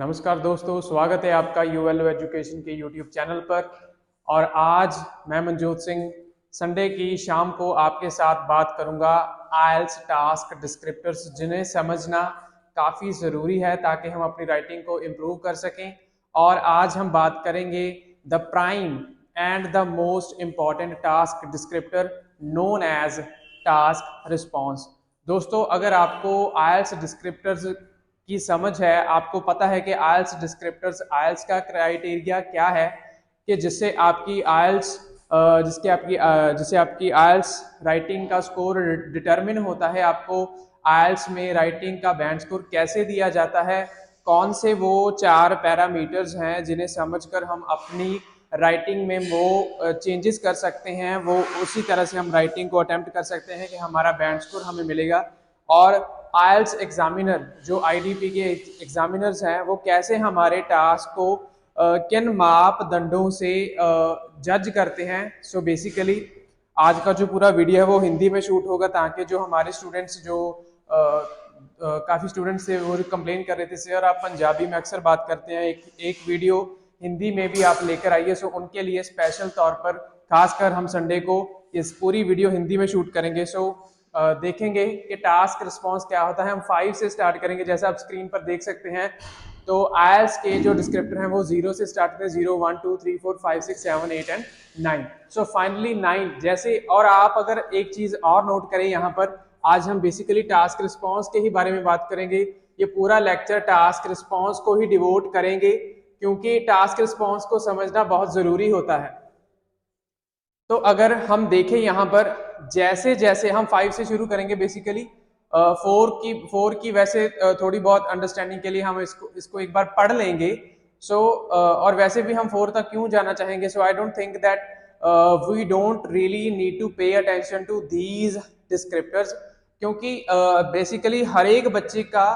नमस्कार दोस्तों, स्वागत है आपका यूएलओ एजुकेशन के यूट्यूब चैनल पर। और आज मैं मनजोत सिंह संडे की शाम को आपके साथ बात करूंगा आइल्स टास्क डिस्क्रिप्टर्स, जिन्हें समझना काफ़ी ज़रूरी है ताकि हम अपनी राइटिंग को इम्प्रूव कर सकें। और आज हम बात करेंगे the prime and the most important task descriptor known as task response. दोस्तों, अगर आपको आइल्स डिस्क्रिप्टर्स की समझ है, आपको पता है कि आइल्स डिस्क्रिप्टर्स, आइल्स का क्राइटेरिया क्या है कि जिससे आपकी आइल्स जिससे आपकी आइल्स राइटिंग का स्कोर डिटरमिन होता है। आपको आइल्स में राइटिंग का बैंड स्कोर कैसे दिया जाता है, कौन से वो 4 पैरामीटर्स हैं जिन्हें समझकर हम अपनी राइटिंग में वो चेंजेस कर सकते हैं, वो उसी तरह से हम राइटिंग को अटेम्प्ट कर सकते हैं कि हमारा बैंड स्कोर हमें मिलेगा। और आइल्स एग्जामिनर, जो आईडीपी के एग्जामिनर्स हैं, वो कैसे हमारे टास्क को किन मापदंडों से जज करते हैं। सो बेसिकली आज का जो पूरा वीडियो है वो हिंदी में शूट होगा, ताकि जो हमारे स्टूडेंट्स जो काफ़ी स्टूडेंट्स थे वो कंप्लेन कर रहे थे सर आप पंजाबी में अक्सर बात करते हैं, एक वीडियो हिंदी में भी आप लेकर आइए। सो उनके लिए स्पेशल तौर पर खासकर हम संडे को इस पूरी वीडियो हिंदी में शूट करेंगे। सो देखेंगे कि टास्क रिस्पॉन्स क्या होता है। हम 5 से स्टार्ट करेंगे, जैसा आप स्क्रीन पर देख सकते हैं। तो आइल्स के जो डिस्क्रिप्टर हैं वो 0 से स्टार्ट करते हैं, 0 1 2 3 4 5 6 7 8 एंड 9। सो फाइनली 9 जैसे। और आप अगर एक चीज और नोट करें यहाँ पर, आज हम बेसिकली टास्क रिस्पॉन्स के ही बारे में बात करेंगे। ये पूरा लेक्चर टास्क रिस्पॉन्स को ही डिवोट करेंगे, क्योंकि टास्क रिस्पॉन्स को समझना बहुत जरूरी होता है। तो अगर हम देखें यहाँ पर, जैसे जैसे हम 5 से शुरू करेंगे बेसिकली, 4 की वैसे थोड़ी बहुत अंडरस्टैंडिंग के लिए हम इसको एक बार पढ़ लेंगे। सो और वैसे भी हम 4 तक क्यों जाना चाहेंगे। So I don't think that we don't really need to pay attention to these descriptors, क्योंकि बेसिकली हर एक बच्चे का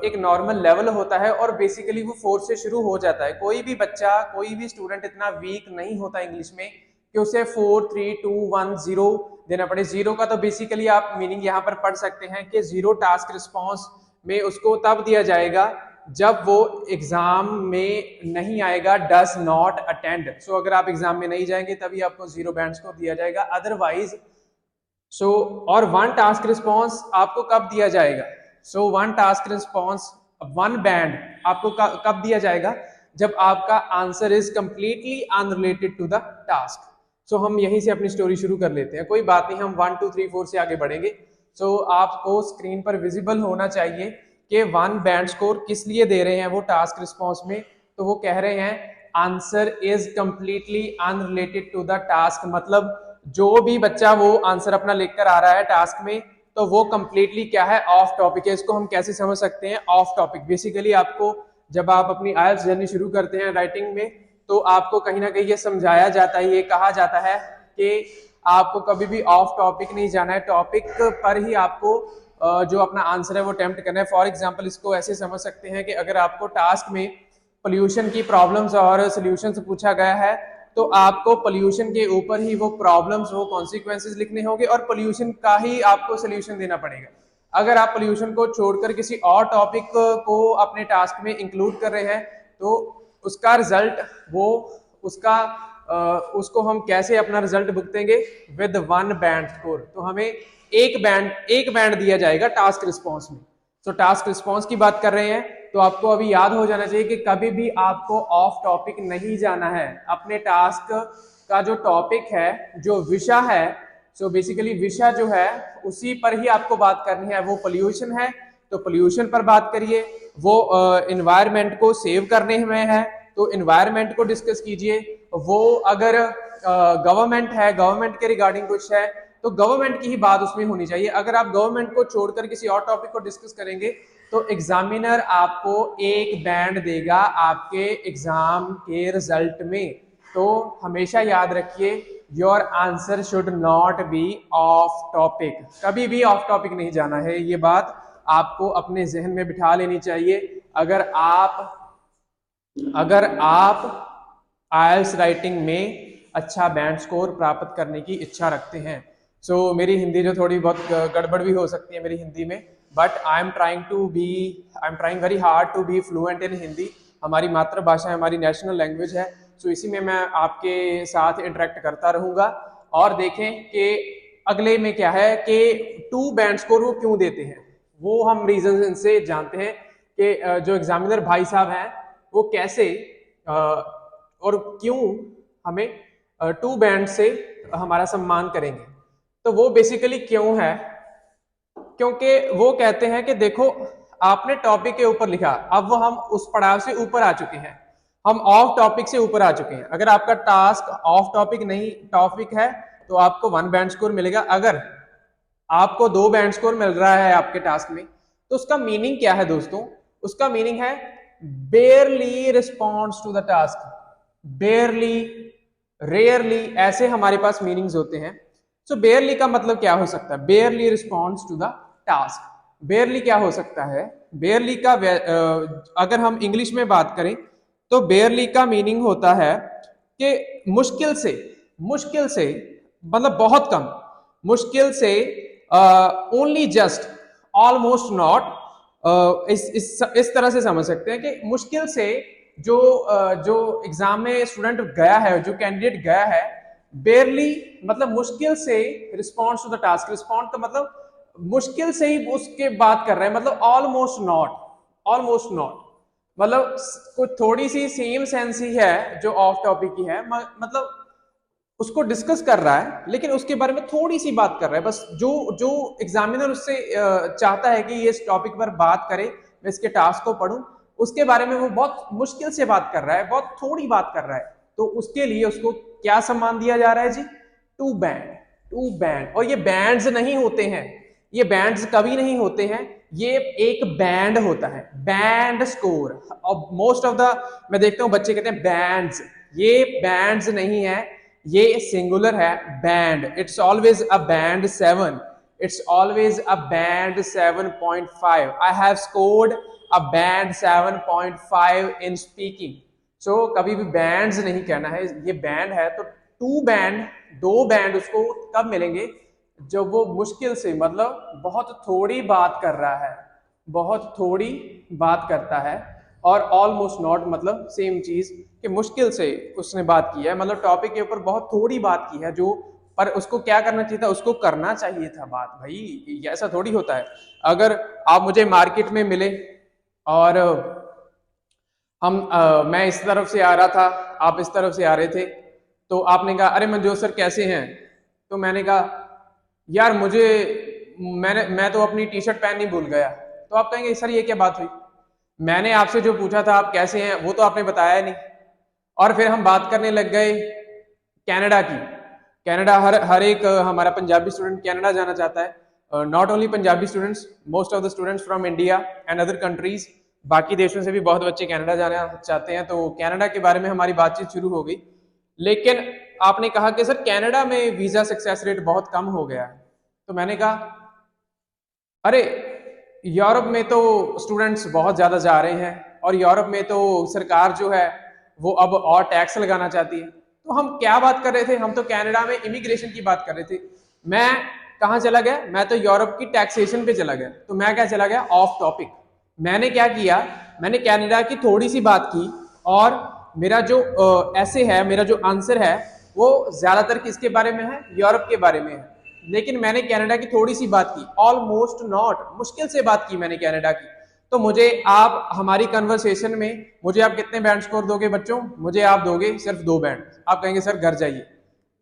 एक नॉर्मल लेवल होता है और बेसिकली वो 4 से शुरू हो जाता है। कोई भी बच्चा, कोई भी स्टूडेंट इतना वीक नहीं होता इंग्लिश में कि उसे 4 3 2 1 0 देना पड़े। 0 का तो बेसिकली आप मीनिंग यहाँ पर पढ़ सकते हैं कि 0 टास्क रिस्पॉन्स में उसको तब दिया जाएगा जब वो एग्जाम में नहीं आएगा, डज नॉट अटेंड। सो अगर आप एग्जाम में नहीं जाएंगे तभी आपको 0 बैंड स्कोर दिया जाएगा, अदरवाइज। सो और 1 टास्क रिस्पॉन्स आपको कब दिया जाएगा। सो 1 टास्क रिस्पॉन्स, 1 बैंड आपको कब दिया जाएगा, जब आपका answer is completely unrelated to the task. So हम यहीं से अपनी स्टोरी शुरू कर लेते हैं। कोई बात नहीं, हम 1 2 3 4 से आगे बढ़ेंगे। सो आपको स्क्रीन पर विजिबल होना चाहिए कि 1 बैंड स्कोर किस लिए दे रहे हैं वो टास्क रिस्पॉन्स में। तो वो कह रहे हैं answer is completely unrelated to the task, मतलब जो भी बच्चा वो आंसर अपना लेकर आ रहा है टास्क में, तो वो कंप्लीटली क्या है, ऑफ टॉपिक है। इसको हम कैसे समझ सकते हैं, ऑफ टॉपिक। बेसिकली आपको जब आप अपनी आइल्स जर्नी शुरू करते हैं राइटिंग में, तो आपको कहीं ना कहीं ये समझाया जाता है, ये कहा जाता है कि आपको कभी भी ऑफ टॉपिक नहीं जाना है, टॉपिक पर ही आपको जो अपना आंसर है वो अटेम्प्ट करना है। फॉर एग्जांपल इसको ऐसे समझ सकते हैं कि अगर आपको टास्क में पोल्यूशन की प्रॉब्लम्स और सोल्यूशंस पूछा गया है, तो आपको पोल्यूशन के ऊपर ही वो प्रॉब्लम्स, वो कॉन्सिक्वेंसेज लिखने होंगे और पोल्यूशन का ही आपको सोल्यूशन देना पड़ेगा। अगर आप पोल्यूशन को छोड़कर किसी और टॉपिक को अपने टास्क में इंक्लूड कर रहे हैं, तो उसका रिजल्ट वो उसका उसको हम कैसे अपना रिजल्ट भुगतेंगे, विद 1 बैंड स्कोर। तो हमें एक बैंड दिया जाएगा टास्क रिस्पॉन्स में। तो टास्क रिस्पॉन्स की बात कर रहे हैं, तो आपको अभी याद हो जाना चाहिए कि कभी भी आपको ऑफ टॉपिक नहीं जाना है। अपने टास्क का जो टॉपिक है, जो विषय है, सो बेसिकली विषय जो है उसी पर ही आपको बात करनी है। वो पोल्यूशन है तो पोल्यूशन पर बात करिए, वो एनवायरनमेंट को सेव करने में है तो एनवायरनमेंट को डिस्कस कीजिए, वो अगर गवर्नमेंट है, गवर्नमेंट के रिगार्डिंग कुछ है तो गवर्नमेंट की ही बात उसमें होनी चाहिए। अगर आप गवर्नमेंट को छोड़कर किसी और टॉपिक को डिस्कस करेंगे तो एग्जामिनर आपको एक बैंड देगा आपके एग्जाम के रिजल्ट में। तो हमेशा याद रखिए, your answer should not be of topic, कभी भी ऑफ टॉपिक नहीं जाना है। ये बात आपको अपने जहन में बिठा लेनी चाहिए। अगर आप आइल्स राइटिंग में अच्छा बैंड स्कोर प्राप्त करने की इच्छा रखते हैं। सो मेरी हिंदी जो थोड़ी बहुत गड़बड़ भी हो सकती है मेरी हिंदी में, but I am trying very hard to be fluent in Hindi. हमारी मातृभाषा है, हमारी नेशनल लैंग्वेज है, तो इसी में मैं आपके साथ इंटरेक्ट करता रहूंगा। और देखें कि अगले में क्या है कि 2 बैंड स्कोर वो क्यों देते हैं, वो हम रीजन इनसे जानते हैं कि जो एग्जामिनर भाई साहब हैं वो कैसे और क्यों हमें 2 बैंड से हमारा सम्मान करेंगे। तो वो बेसिकली क्यों है, क्योंकि वो कहते हैं कि देखो आपने टॉपिक के ऊपर लिखा, अब वो हम उस पड़ाव से ऊपर आ चुके हैं, हम ऑफ टॉपिक से ऊपर आ चुके हैं। अगर आपका टास्क ऑफ टॉपिक नहीं टॉपिक है तो आपको 1 बैंड स्कोर मिलेगा। अगर आपको 2 बैंड स्कोर मिल रहा है आपके टास्क में, तो उसका मीनिंग क्या है दोस्तों? उसका मीनिंग है barely responds to the task, barely, rarely, ऐसे हमारे पास मीनिंग्स होते हैं। सो बेयरली का मतलब क्या हो सकता है? Barely responds to the task. Barely क्या हो सकता है? बेयरली का अगर हम इंग्लिश में बात करें तो बेयरली का मीनिंग होता है कि मुश्किल से, मुश्किल से मतलब बहुत कम, मुश्किल से, ओनली जस्ट, ऑलमोस्ट नॉट। इस तरह से समझ सकते हैं कि मुश्किल से जो एग्जाम में स्टूडेंट गया है, जो कैंडिडेट गया है, बेयरली मतलब मुश्किल से, response to the task, respond तो मतलब मुश्किल से ही उसके बात कर रहे हैं, मतलब ऑलमोस्ट नॉट, ऑलमोस्ट नॉट मतलब कुछ थोड़ी सी सेम सेंस ही है जो ऑफ टॉपिक की है, मतलब उसको डिस्कस कर रहा है लेकिन उसके बारे में थोड़ी सी बात कर रहा है बस। जो जो एग्जामिनर उससे चाहता है कि ये इस टॉपिक पर बात करे, मैं इसके टास्क को पढूं, उसके बारे में वो बहुत मुश्किल से बात कर रहा है, बहुत थोड़ी बात कर रहा है, तो उसके लिए उसको क्या सम्मान दिया जा रहा है जी? 2 बैंड, 2 बैंड। और ये बैंड्स नहीं होते हैं, ये बैंड्स कभी नहीं होते हैं, ये एक बैंड होता है, बैंड स्कोर। और मोस्ट ऑफ द मैं देखता हूं बच्चे कहते हैं बैंड्स, ये बैंड्स नहीं है, ये सिंगुलर है, band. It's always a band 7, it's always a band 7.5। I have scored a band 7.5 in speaking. So कभी भी बैंड्स नहीं कहना है, ये बैंड है। तो 2 बैंड, 2 बैंड उसको कब मिलेंगे? जब वो मुश्किल से, मतलब बहुत थोड़ी बात कर रहा है, बहुत थोड़ी बात करता है। और ऑलमोस्ट नॉट मतलब सेम चीज कि मुश्किल से उसने बात की है, मतलब टॉपिक के ऊपर बहुत थोड़ी बात की है, जो पर उसको क्या करना चाहिए था? उसको करना चाहिए था बात। भाई ऐसा थोड़ी होता है। अगर आप मुझे मार्केट में मिले और मैं इस तरफ से आ रहा था, आप इस तरफ से आ रहे थे, तो आपने कहा अरे मंजोत सर कैसे हैं? तो मैंने कहा यार मैं तो अपनी टी शर्ट पहननी भूल गया। तो आप कहेंगे सर ये क्या बात हुई? मैंने आपसे जो पूछा था आप कैसे हैं, वो तो आपने बताया नहीं। और फिर हम बात करने लग गए कनाडा की। कनाडा, हर एक हमारा पंजाबी स्टूडेंट कनाडा जाना चाहता है। Not only Punjabi students, most of the students from India and other countries, बाकी देशों से भी बहुत बच्चे कनाडा जाना चाहते हैं। तो कनाडा के बारे में हमारी बातचीत शुरू हो गई, लेकिन आपने कहा कि सर कनाडा में वीजा सक्सेस रेट बहुत कम हो गया है। तो मैंने कहा अरे यूरोप में तो स्टूडेंट्स बहुत ज्यादा जा रहे हैं, और यूरोप में तो सरकार जो है वो अब और टैक्स लगाना चाहती है। तो हम क्या बात कर रहे थे? हम तो कनाडा में इमिग्रेशन की बात कर रहे थे। मैं कहाँ चला गया? मैं तो यूरोप की टैक्सेशन पे चला गया। तो मैं क्या चला गया? Of topic. मैंने क्या किया? मैंने कनाडा की थोड़ी सी बात की, और मेरा जो ऐसे है, मेरा जो आंसर है वो ज्यादातर किसके बारे में है? यूरोप के बारे में है। लेकिन मैंने कनाडा की थोड़ी सी बात की, ऑलमोस्ट नॉट, मुश्किल से बात की मैंने कनाडा की। तो मुझे आप हमारी कन्वर्सेशन में मुझे आप कितने बैंड स्कोर दोगे बच्चों? मुझे आप दोगे सिर्फ 2 बैंड। आप कहेंगे सर घर जाइए।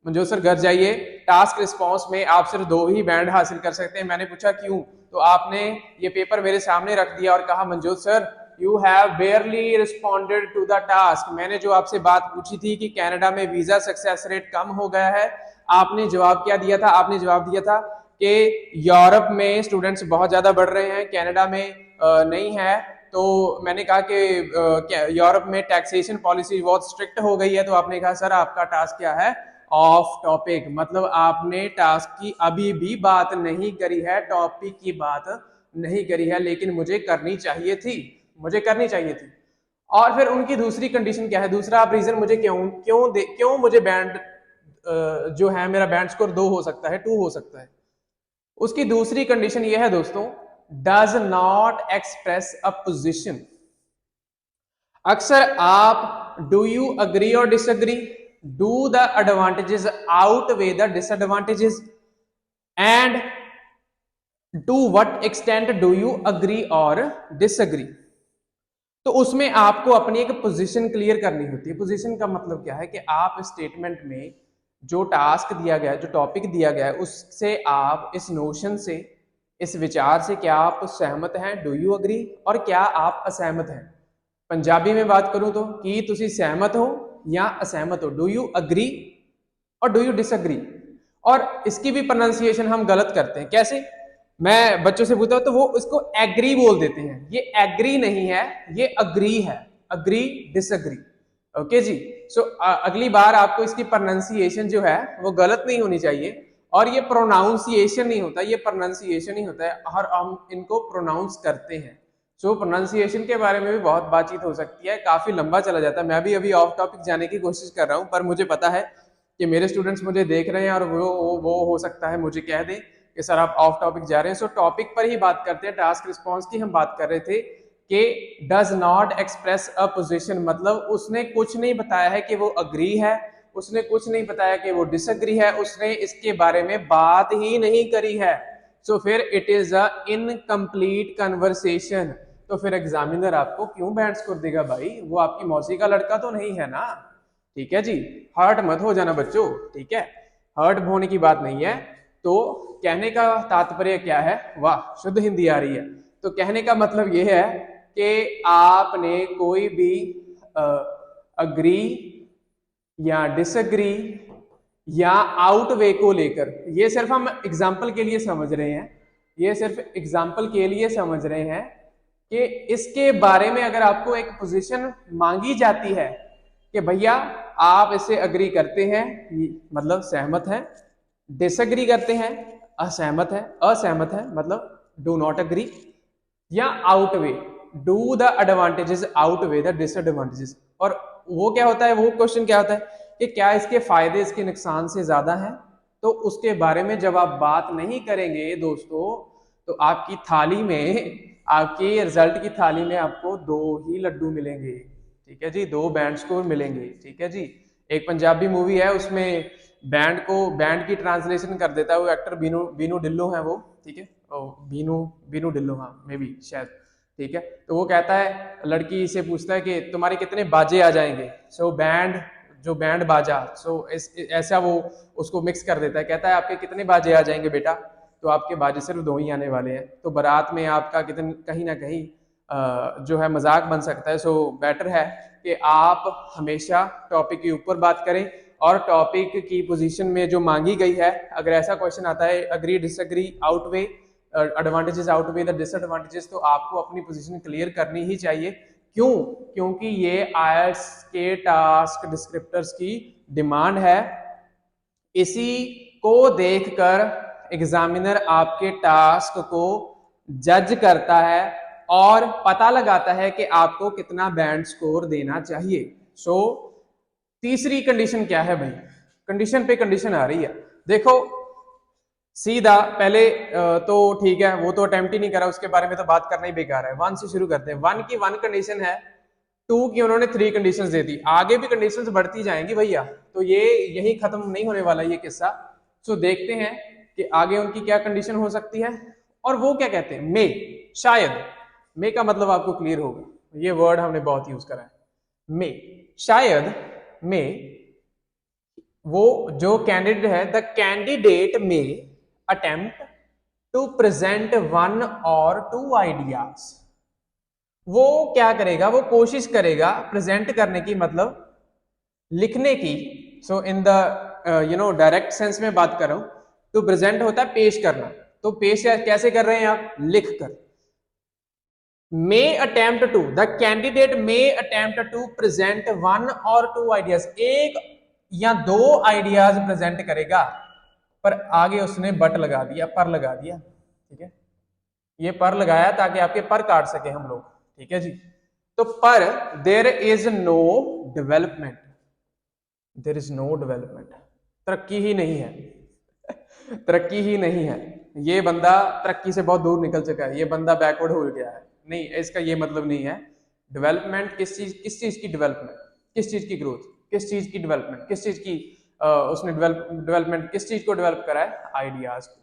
मंजोत सर घर जाइए, टास्क रिस्पॉन्स में आप सिर्फ 2 ही बैंड हासिल कर सकते हैं। मैंने पूछा क्यों? तो आपने ये पेपर मेरे सामने रख दिया और कहा Manjot sir you have barely responded to the task. मैंने जो आपसे बात पूछी थी कि कनाडा में वीजा सक्सेस रेट कम हो गया है, आपने जवाब क्या दिया था? आपने जवाब दिया था कि यूरोप में स्टूडेंट्स बहुत ज्यादा बढ़ रहे हैं, कनाडा में नहीं है। तो मैंने कहा कि यूरोप में टैक्सेशन पॉलिसी बहुत स्ट्रिक्ट हो गई है। तो आपने कहा सर आपका टास्क क्या है? Of topic. मतलब आपने टास्क की अभी भी बात नहीं करी है, टॉपिक की बात नहीं करी है, लेकिन मुझे करनी चाहिए थी, मुझे करनी चाहिए थी। और फिर उनकी दूसरी कंडीशन क्या है? दूसरा आप रीजन मुझे क्यों मुझे बैंड जो है मेरा बैंड स्कोर 2 हो सकता है, 2 हो सकता है। उसकी दूसरी कंडीशन ये है दोस्तों does not express a position. अक्सर आप do you agree or disagree, do the advantages outweigh the disadvantages, and to what extent do you agree or disagree. तो उसमें आपको अपनी एक पोजीशन क्लियर करनी होती है। पोजीशन का मतलब क्या है कि आप स्टेटमेंट में जो टास्क दिया गया है, जो टॉपिक दिया गया है, उससे आप इस नोशन से, इस विचार से क्या आप सहमत हैं, डू यू अग्री, और क्या आप असहमत हैं। पंजाबी में बात करूं तो कि तुसी सहमत हो या असहमत हो, डू यू अग्री और डू यू डिसअग्री। और इसकी भी प्रोनाउंसिएशन हम गलत करते हैं। कैसे? मैं बच्चों से पूछता हूं तो वो इसको एग्री बोल देते हैं। ये एग्री नहीं है, ये अग्री है, अग्री डिसअग्री। ओके जी। सो अगली बार आपको इसकी प्रोनाउंसिएशन जो है वो गलत नहीं होनी चाहिए। और ये प्रोनाउंसिएशन नहीं होता, ये प्रोनाउंसिएशन ही होता है, और हम इनको प्रोनाउंस करते हैं। सो प्रोनाउंसिएशन के बारे में भी बहुत बातचीत हो सकती है, काफी लंबा चला जाता है। मैं भी अभी ऑफ टॉपिक जाने की कोशिश कर रहा हूं, पर मुझे पता है कि मेरे स्टूडेंट्स मुझे देख रहे हैं और वो हो सकता है मुझे कह दें कि सर आप ऑफ टॉपिक जा रहे हैं। सो टॉपिक पर ही बात करते हैं। टास्क रिस्पॉन्स की हम बात कर रहे थे कि does not express a position, मतलब उसने कुछ नहीं बताया है कि वो अग्री है, उसने कुछ नहीं बताया कि वो डिसअग्री है, उसने इसके बारे में बात ही नहीं करी है। सो फिर it is a incomplete conversation. तो फिर एग्जामिनर आपको क्यों बैंड स्कोर देगा भाई? वो आपकी मौसी का लड़का तो नहीं है ना। ठीक है जी, हर्ट मत हो जाना बच्चों, ठीक है, हर्ट होने की बात नहीं है। तो कहने का तात्पर्य क्या है? वाह, शुद्ध हिंदी आ रही है। तो कहने का मतलब यह है कि आपने कोई भी अग्री या डिसअग्री या आउटवे को लेकर, ये सिर्फ हम एग्जाम्पल के लिए समझ रहे हैं, ये सिर्फ एग्जाम्पल के लिए समझ रहे हैं कि इसके बारे में अगर आपको एक पोजीशन मांगी जाती है कि भैया आप इससे अग्री करते हैं, मतलब सहमत हैं, डिसअग्री करते हैं, असहमत है, असहमत है मतलब डू नॉट अग्री, या outweigh, do the advantages outweigh the disadvantages. और वो क्या होता है, वो क्वेश्चन क्या होता है कि क्या इसके फायदे इसके नुकसान से ज्यादा हैं। तो उसके बारे में जब आप बात नहीं करेंगे दोस्तों, तो आपकी थाली में, आपकी रिजल्ट की थाली में आपको दो ही लड्डू मिलेंगे। ठीक है जी, दो बैंड स्कोर मिलेंगे। ठीक है जी। एक पंजाबी मूवी है, उसमें बैंड की ट्रांसलेशन कर देता है वो एक्टर, बीनू बीनू ढिल्लो है वो। ठीक है, बीनू बीनू ढिल्लो, हाँ मे बी शायद। ठीक है, तो वो कहता है, लड़की से पूछता है कि तुम्हारे कितने बाजे आ जाएंगे। सो बैंड, जो बैंड बाजा, सो ऐसा वो उसको मिक्स कर देता है। कहता है आपके कितने बाजे आ जाएंगे बेटा? तो आपके बाजे सिर्फ दो ही आने वाले हैं। तो बारात में आपका कितने, कहीं ना कहीं जो है मजाक बन सकता है। सो बेटर है कि आप हमेशा टॉपिक के ऊपर बात करें, और टॉपिक की पोजीशन में जो मांगी गई है, अगर ऐसा क्वेश्चन आता है agree disagree outweigh advantages outweigh the disadvantages, तो आपको अपनी पोजीशन क्लियर करनी ही चाहिए। क्यों? क्योंकि ये आईएलटीएस के टास्क डिस्क्रिप्टर्स की डिमांड है। इसी को देखकर एग्जामिनर आपके टास्क को जज करता है और पता लगाता है कि आपको कितना बैंड स्कोर देना चाहिए। सो तीसरी कंडीशन क्या है भाई? कंडीशन पे कंडीशन आ रही है। देखो सीधा पहले तो ठीक है, वो तो अटेम्प्ट ही नहीं करा, उसके बारे में तो बात करना ही बेकार है। वन से शुरू करते हैं। वन की वन कंडीशन है, टू की उन्होंने थ्री कंडीशंस दे दी, आगे भी कंडीशंस बढ़ती जाएंगी भैया। तो ये यही खत्म नहीं होने वाला ये किस्सा। सो देखते हैं कि आगे उनकी क्या कंडीशन हो सकती है। और वो क्या कहते हैं? मे, शायद। मे का मतलब आपको क्लियर होगा, ये वर्ड हमने बहुत यूज करा है, मे, शायद। मे, वो जो कैंडिडेट है, the candidate may attempt to present one और टू आइडियाज। वो क्या करेगा? वो कोशिश करेगा प्रेजेंट करने की, मतलब लिखने की। सो इन द डायरेक्ट सेंस में बात कर रहा हूं। टू प्रेजेंट होता है पेश करना, तो पेश कैसे कर रहे हैं आप? लिख कर। May attempt to, the candidate may attempt to present one और टू आइडियाज, एक या दो आइडियाज प्रेजेंट करेगा। पर आगे उसने बट लगा दिया, पर लगा दिया। ठीक है, ये पर लगाया ताकि आपके पर काट सके हम लोग। ठीक है जी। तो पर there is no development, there is no development, तरक्की ही नहीं है, तरक्की ही नहीं है। ये बंदा तरक्की से बहुत दूर निकल चुका है, ये बंदा बैकवर्ड हो गया है, नहीं, इसका ये मतलब नहीं है। डेवलपमेंट किस चीज की डेवलपमेंट, किस चीज की ग्रोथ, किस चीज की डेवलपमेंट, किस चीज की उसने डेवलपमेंट किस चीज को डेवलप करा है, आइडियाज को।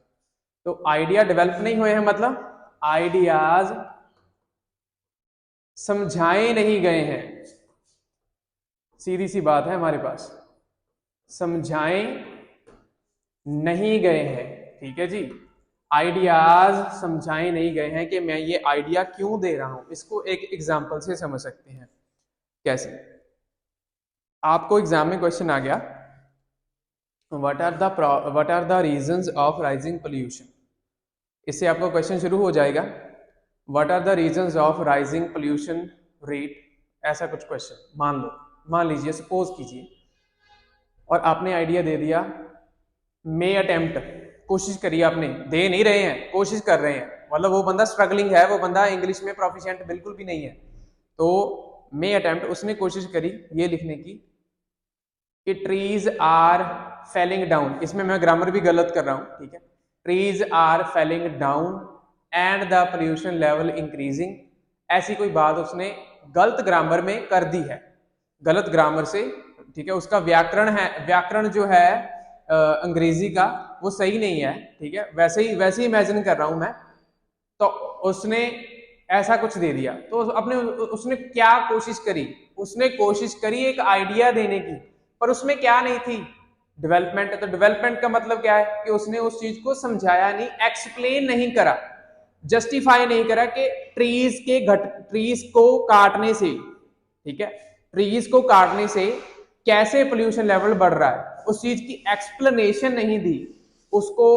तो आइडिया डेवलप नहीं हुए हैं, मतलब आइडियाज समझाए नहीं गए हैं, सीधी सी बात है हमारे पास, समझाए नहीं गए हैं, ठीक है जी। आइडियाज समझाए नहीं गए हैं कि मैं ये आइडिया क्यों दे रहा हूं, इसको एक एग्जांपल से समझ सकते हैं। कैसे? आपको एग्जाम में क्वेश्चन आ गया, what are the reasons of rising pollution. इससे आपका क्वेश्चन शुरू हो जाएगा, what are the reasons of rising pollution rate, ऐसा कुछ क्वेश्चन मान लीजिए, सपोज कीजिए, और आपने आइडिया दे दिया, मे अटेम्प्ट, कोशिश करिए, आपने दे नहीं रहे हैं, कोशिश कर रहे हैं, मतलब वो बंदा स्ट्रगलिंग है, वो बंदा इंग्लिश में प्रोफिशिएंट बिल्कुल भी नहीं है, तो मे अटेम्प्ट, उसने कोशिश करी ये लिखने की कि ट्रीज आर फेलिंग डाउन, इसमें मैं ग्रामर भी गलत कर रहा हूं, ठीक है, trees are falling down and the pollution level increasing, ऐसी कोई बात उसने गलत ग्रामर में कर दी है, गलत ग्रामर से, ठीक है, उसका व्याकरण जो है अंग्रेजी का वो सही नहीं है, ठीक है, वैसे ही इमेजिन कर रहा हूं मैं, तो उसने ऐसा कुछ दे दिया, तो उसने क्या कोशिश करी, उसने कोशिश करी एक आइडिया देने की, पर उसमें क्या नहीं थी, डेवलपमेंट। तो डेवलपमेंट का मतलब क्या है कि उसने उस चीज को समझाया नहीं, एक्सप्लेन नहीं करा, जस्टिफाई नहीं करा कि ट्रीज को काटने से, ठीक है, ट्रीज को काटने से कैसे पोल्यूशन लेवल बढ़ रहा है, उस चीज की एक्सप्लेनेशन नहीं दी, उसको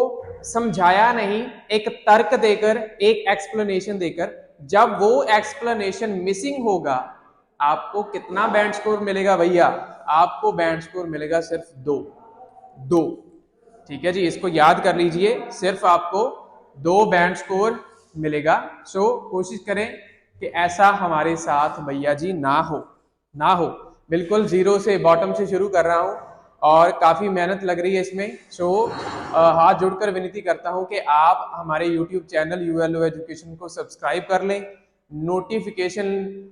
समझाया नहीं, एक तर्क देकर, एक एक्सप्लेनेशन देकर। जब वो एक्सप्लेनेशन मिसिंग होगा, आपको कितना बैंड स्कोर मिलेगा भैया, आपको बैंड स्कोर मिलेगा सिर्फ 2, ठीक है जी, इसको याद कर लीजिए, सिर्फ आपको 2 बैंड स्कोर मिलेगा। सो कोशिश करें कि ऐसा हमारे साथ भैया जी ना हो, बिल्कुल जीरो से, बॉटम से शुरू कर रहा हूं और काफी मेहनत लग रही है इसमें। सो हाथ जोड़कर विनती करता हूं कि आप हमारे YouTube चैनल ULO एजुकेशन को सब्सक्राइब कर लें, नोटिफिकेशन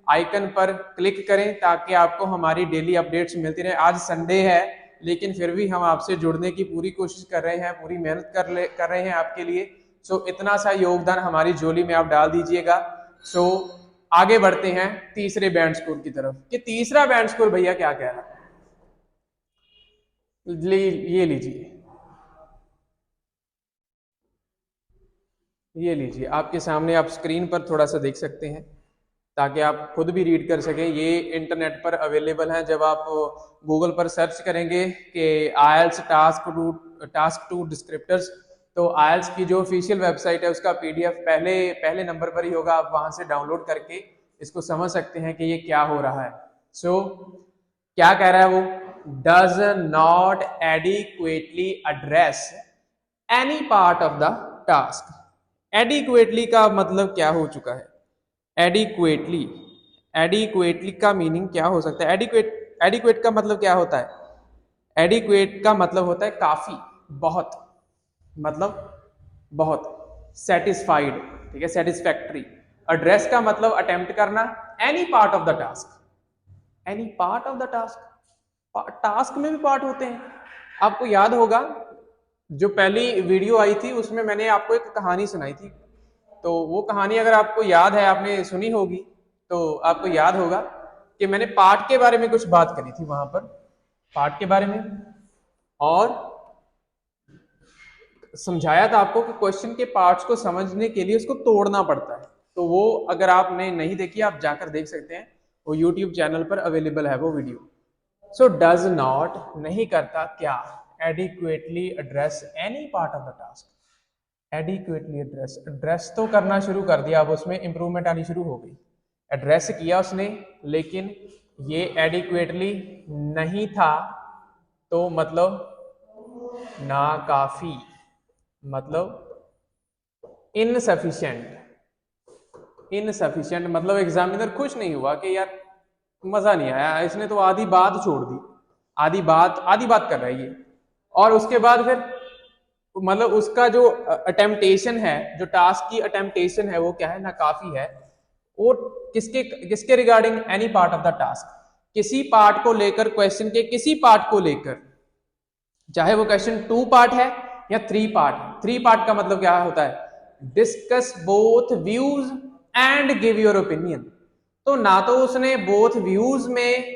आइकन पर क्लिक करें ताकि आपको हमारी डेली अपडेट्स मिलती रहे। आज संडे है लेकिन फिर भी हम आपसे जुड़ने की पूरी कोशिश कर रहे हैं, पूरी मेहनत कर रहे हैं आपके लिए। सो इतना सा योगदान हमारी झोली में आप डाल दीजिएगा। सो आगे बढ़ते हैं तीसरे बैंड स्कोर की तरफ, कि तीसरा बैंड स्कोर भैया क्या कह रहा है। ये लीजिए आपके सामने, आप स्क्रीन पर थोड़ा सा देख सकते हैं ताकि आप खुद भी रीड कर सकें। ये इंटरनेट पर अवेलेबल है, जब आप गूगल पर सर्च करेंगे कि IELTS टास्क 2 डिस्क्रिप्टर्स, तो IELTS की जो ऑफिशियल वेबसाइट है उसका PDF पहले नंबर पर ही होगा, आप वहां से डाउनलोड करके इसको समझ सकते हैं कि ये क्या हो रहा है। सो क्या कह रहा है वो, does not adequately address any part of the task. Adequately का मतलब क्या हो चुका है, एडिक्वेटली का मीनिंग क्या हो सकता है, एडिक्वेट का मतलब क्या होता है, एडिक्वेट का मतलब होता है काफी, बहुत, मतलब बहुत, सेटिस्फाइड, ठीक है, सेटिस्फैक्ट्री। एड्रेस का मतलब अटेम्प्ट करना, any part of the task, any part of the task, task में भी पार्ट होते हैं। आपको याद होगा जो पहली वीडियो आई थी उसमें मैंने आपको एक कहानी सुनाई थी, तो वो कहानी अगर आपको याद है, आपने सुनी होगी, तो आपको याद होगा कि मैंने पार्ट के बारे में कुछ बात करी थी वहां पर, पार्ट के बारे में, और समझाया था आपको कि क्वेश्चन के पार्ट्स को समझने के लिए उसको तोड़ना पड़ता है। तो वो अगर आपने नहीं देखी, आप जाकर देख सकते हैं, वो YouTube चैनल पर अवेलेबल है वो वीडियो। सो डज नॉट, नहीं करता क्या, adequately address any part of the task, adequately address तो करना शुरू कर दिया, अब उसमें इंप्रूवमेंट आनी शुरू हो गई, एड्रेस किया उसने, लेकिन ये एडिक्वेटली नहीं था, तो मतलब ना काफी, मतलब इनसफिशिएंट, मतलब एग्जामिनर खुश नहीं हुआ कि यार मजा नहीं आया, इसने तो आधी बात छोड़ दी, आधी बात कर रहा है ये। और उसके बाद फिर मतलब उसका जो अटेम्प्टेशन है, जो टास्क की अटेम्प्टेशन है वो क्या है, ना काफी है। और किसके किसके regarding, any part of the task, किसी पार्ट को लेकर, क्वेश्चन के किसी पार्ट को लेकर, चाहे वो क्वेश्चन 2 पार्ट है या 3 पार्ट है। 3 पार्ट का मतलब क्या होता है, discuss both views and give your opinion. तो ना तो उसने बोथ व्यूज में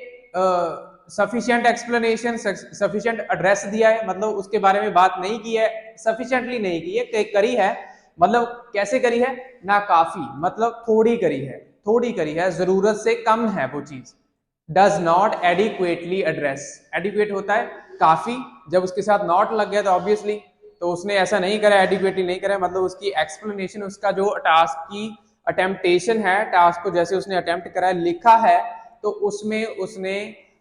सफिशिएंट एक्सप्लेनेशन, सफिशिएंट एड्रेस दिया है, मतलब उसके बारे में बात नहीं की है, सफिशिएंटली नहीं की है, करी है, मतलब कैसे करी है, ना काफी, मतलब थोड़ी करी है, थोड़ी करी है, जरूरत से कम है वो चीज। Does not adequately address, adequate होता है काफी, जब उसके साथ नॉट लग गया तो ऑब्वियसली तो उसने ऐसा नहीं करा, एडिक्वेटली नहीं करा, मतलब उसकी एक्सप्लेनेशन, उसका जो टास्क की अटेम्प्टेशन है, टास्क को जैसे उसने अटेम्प्ट करा है, लिखा है, तो उसमें उसने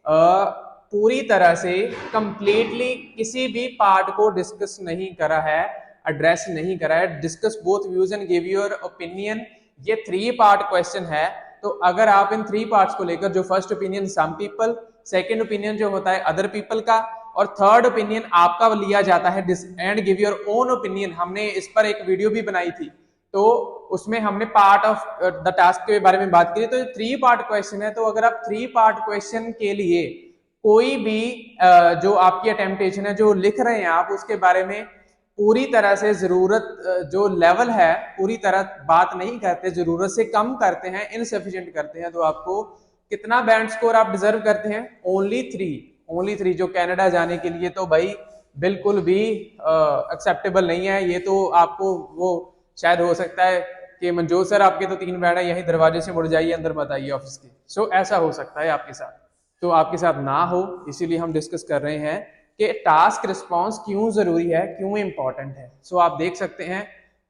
पूरी तरह से कंप्लीटली किसी भी पार्ट को डिस्कस नहीं करा है, एड्रेस नहीं करा है। Discuss both views and give your opinion, ये 3 पार्ट क्वेश्चन है। तो अगर आप इन 3 पार्ट्स को लेकर, जो first opinion some people, second opinion जो होता है अदर पीपल का, और थर्ड ओपिनियन आपका लिया जाता है and give your own opinion. हमने इस पर एक वीडियो भी बनाई थी, तो उसमें हमने पार्ट ऑफ द टास्क के बारे में बात की। तो 3 पार्ट क्वेश्चन है, तो अगर आप 3 पार्ट क्वेश्चन के लिए कोई भी जो आपकी अटेम्प्टेशन है, जो लिख रहे हैं आप, उसके बारे में पूरी तरह से जरूरत जो लेवल है पूरी तरह बात नहीं करते, जरूरत से कम करते हैं, इनसफिशिएंट करते हैं, तो आपको कितना बैंड स्कोर आप डिजर्व करते हैं, ओनली 3, ओनली 3, जो कनाडा जाने के लिए तो भाई बिल्कुल भी एक्सेप्टेबल नहीं है। ये तो आपको वो शायद हो सकता है कि मंजूर सर आपके तो 3 बैंड है, यही दरवाजे से मुड़ जाइए, अंदर मत आइए ऑफिस के। सो ऐसा हो सकता है आपके साथ, तो आपके साथ ना हो, इसीलिए हम डिस्कस कर रहे हैं कि टास्क रिस्पांस क्यों जरूरी है, क्यों इंपॉर्टेंट है। सो आप देख सकते हैं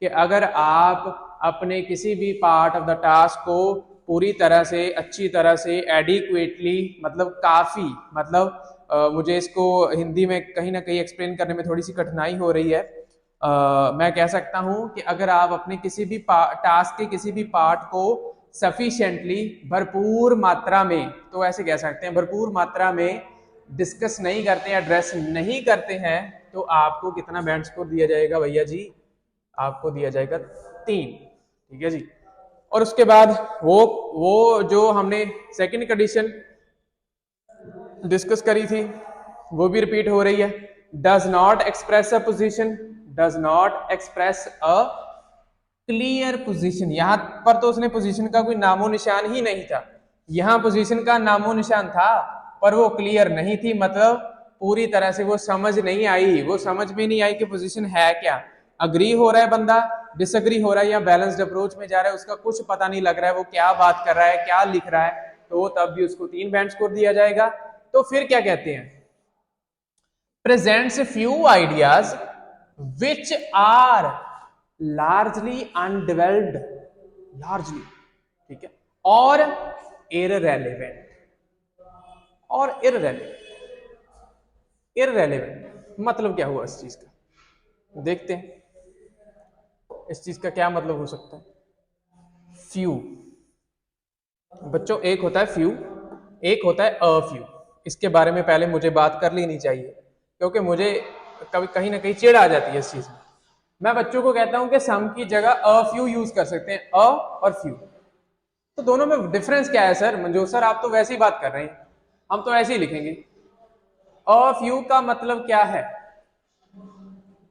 कि अगर आप अपने किसी भी पार्ट ऑफ द टास्क को पूरी तरह से, अच्छी तरह से, एडिक्वेटली, मतलब काफी, मतलब मुझे इसको हिंदी में कहीं ना कहीं एक्सप्लेन करने में थोड़ी सी कठिनाई हो रही है। मैं कह सकता हूं कि अगर आप अपने किसी भी टास्क के किसी भी पार्ट को सफिशिएंटली, भरपूर मात्रा में, तो ऐसे कह सकते हैं भरपूर मात्रा में डिस्कस नहीं करते हैं, एड्रेस नहीं करते हैं, तो आपको कितना बैंड स्कोर दिया जाएगा भैया जी, आपको दिया जाएगा 3। ठीक है जी। और उसके बाद वो जो हमने सेकंड कंडीशन डिस्कस करी थी वो भी रिपीट हो रही है, does not express a position, does not express a clear position. यहां पर तो उसने पोजीशन का कोई नामो निशान ही नहीं था, यहां पोजीशन का नामो निशान था पर वो क्लियर नहीं थी, मतलब पूरी तरह से वो समझ नहीं आई, वो समझ में नहीं आई कि पोजीशन है क्या। अग्री हो रहा है बंदा, डिसअग्री हो रहा है, या बैलेंस्ड अप्रोच में जा रहा है, उसका कुछ पता नहीं लग रहा है वो क्या बात कर रहा है, क्या लिख रहा है, तो तब भी उसको 3 बैंड स्कोर दिया जाएगा। तो फिर क्या कहते हैं, presents few ideas which are largely undeveloped, largely, ठीक है, और इररेलेवेंट, और इररेलेवेंट मतलब क्या हुआ इस चीज का, देखते हैं इस चीज का क्या मतलब हो सकता है। फ्यू बच्चों, एक होता है फ्यू, एक होता है अ फ्यू। इसके बारे में पहले मुझे बात कर लेनी चाहिए, क्योंकि मुझे कभी कहीं ना कहीं चिढ़ आ जाती है इस चीज में। मैं बच्चों को कहता हूं कि सम की जगह अ फ्यू यूज कर सकते हैं, अ और फ्यू, तो दोनों में डिफरेंस क्या है सर? मंजूर सर आप तो वैसे ही बात कर रहे हैं, हम तो ऐसे ही लिखेंगे। अ फ्यू का मतलब क्या है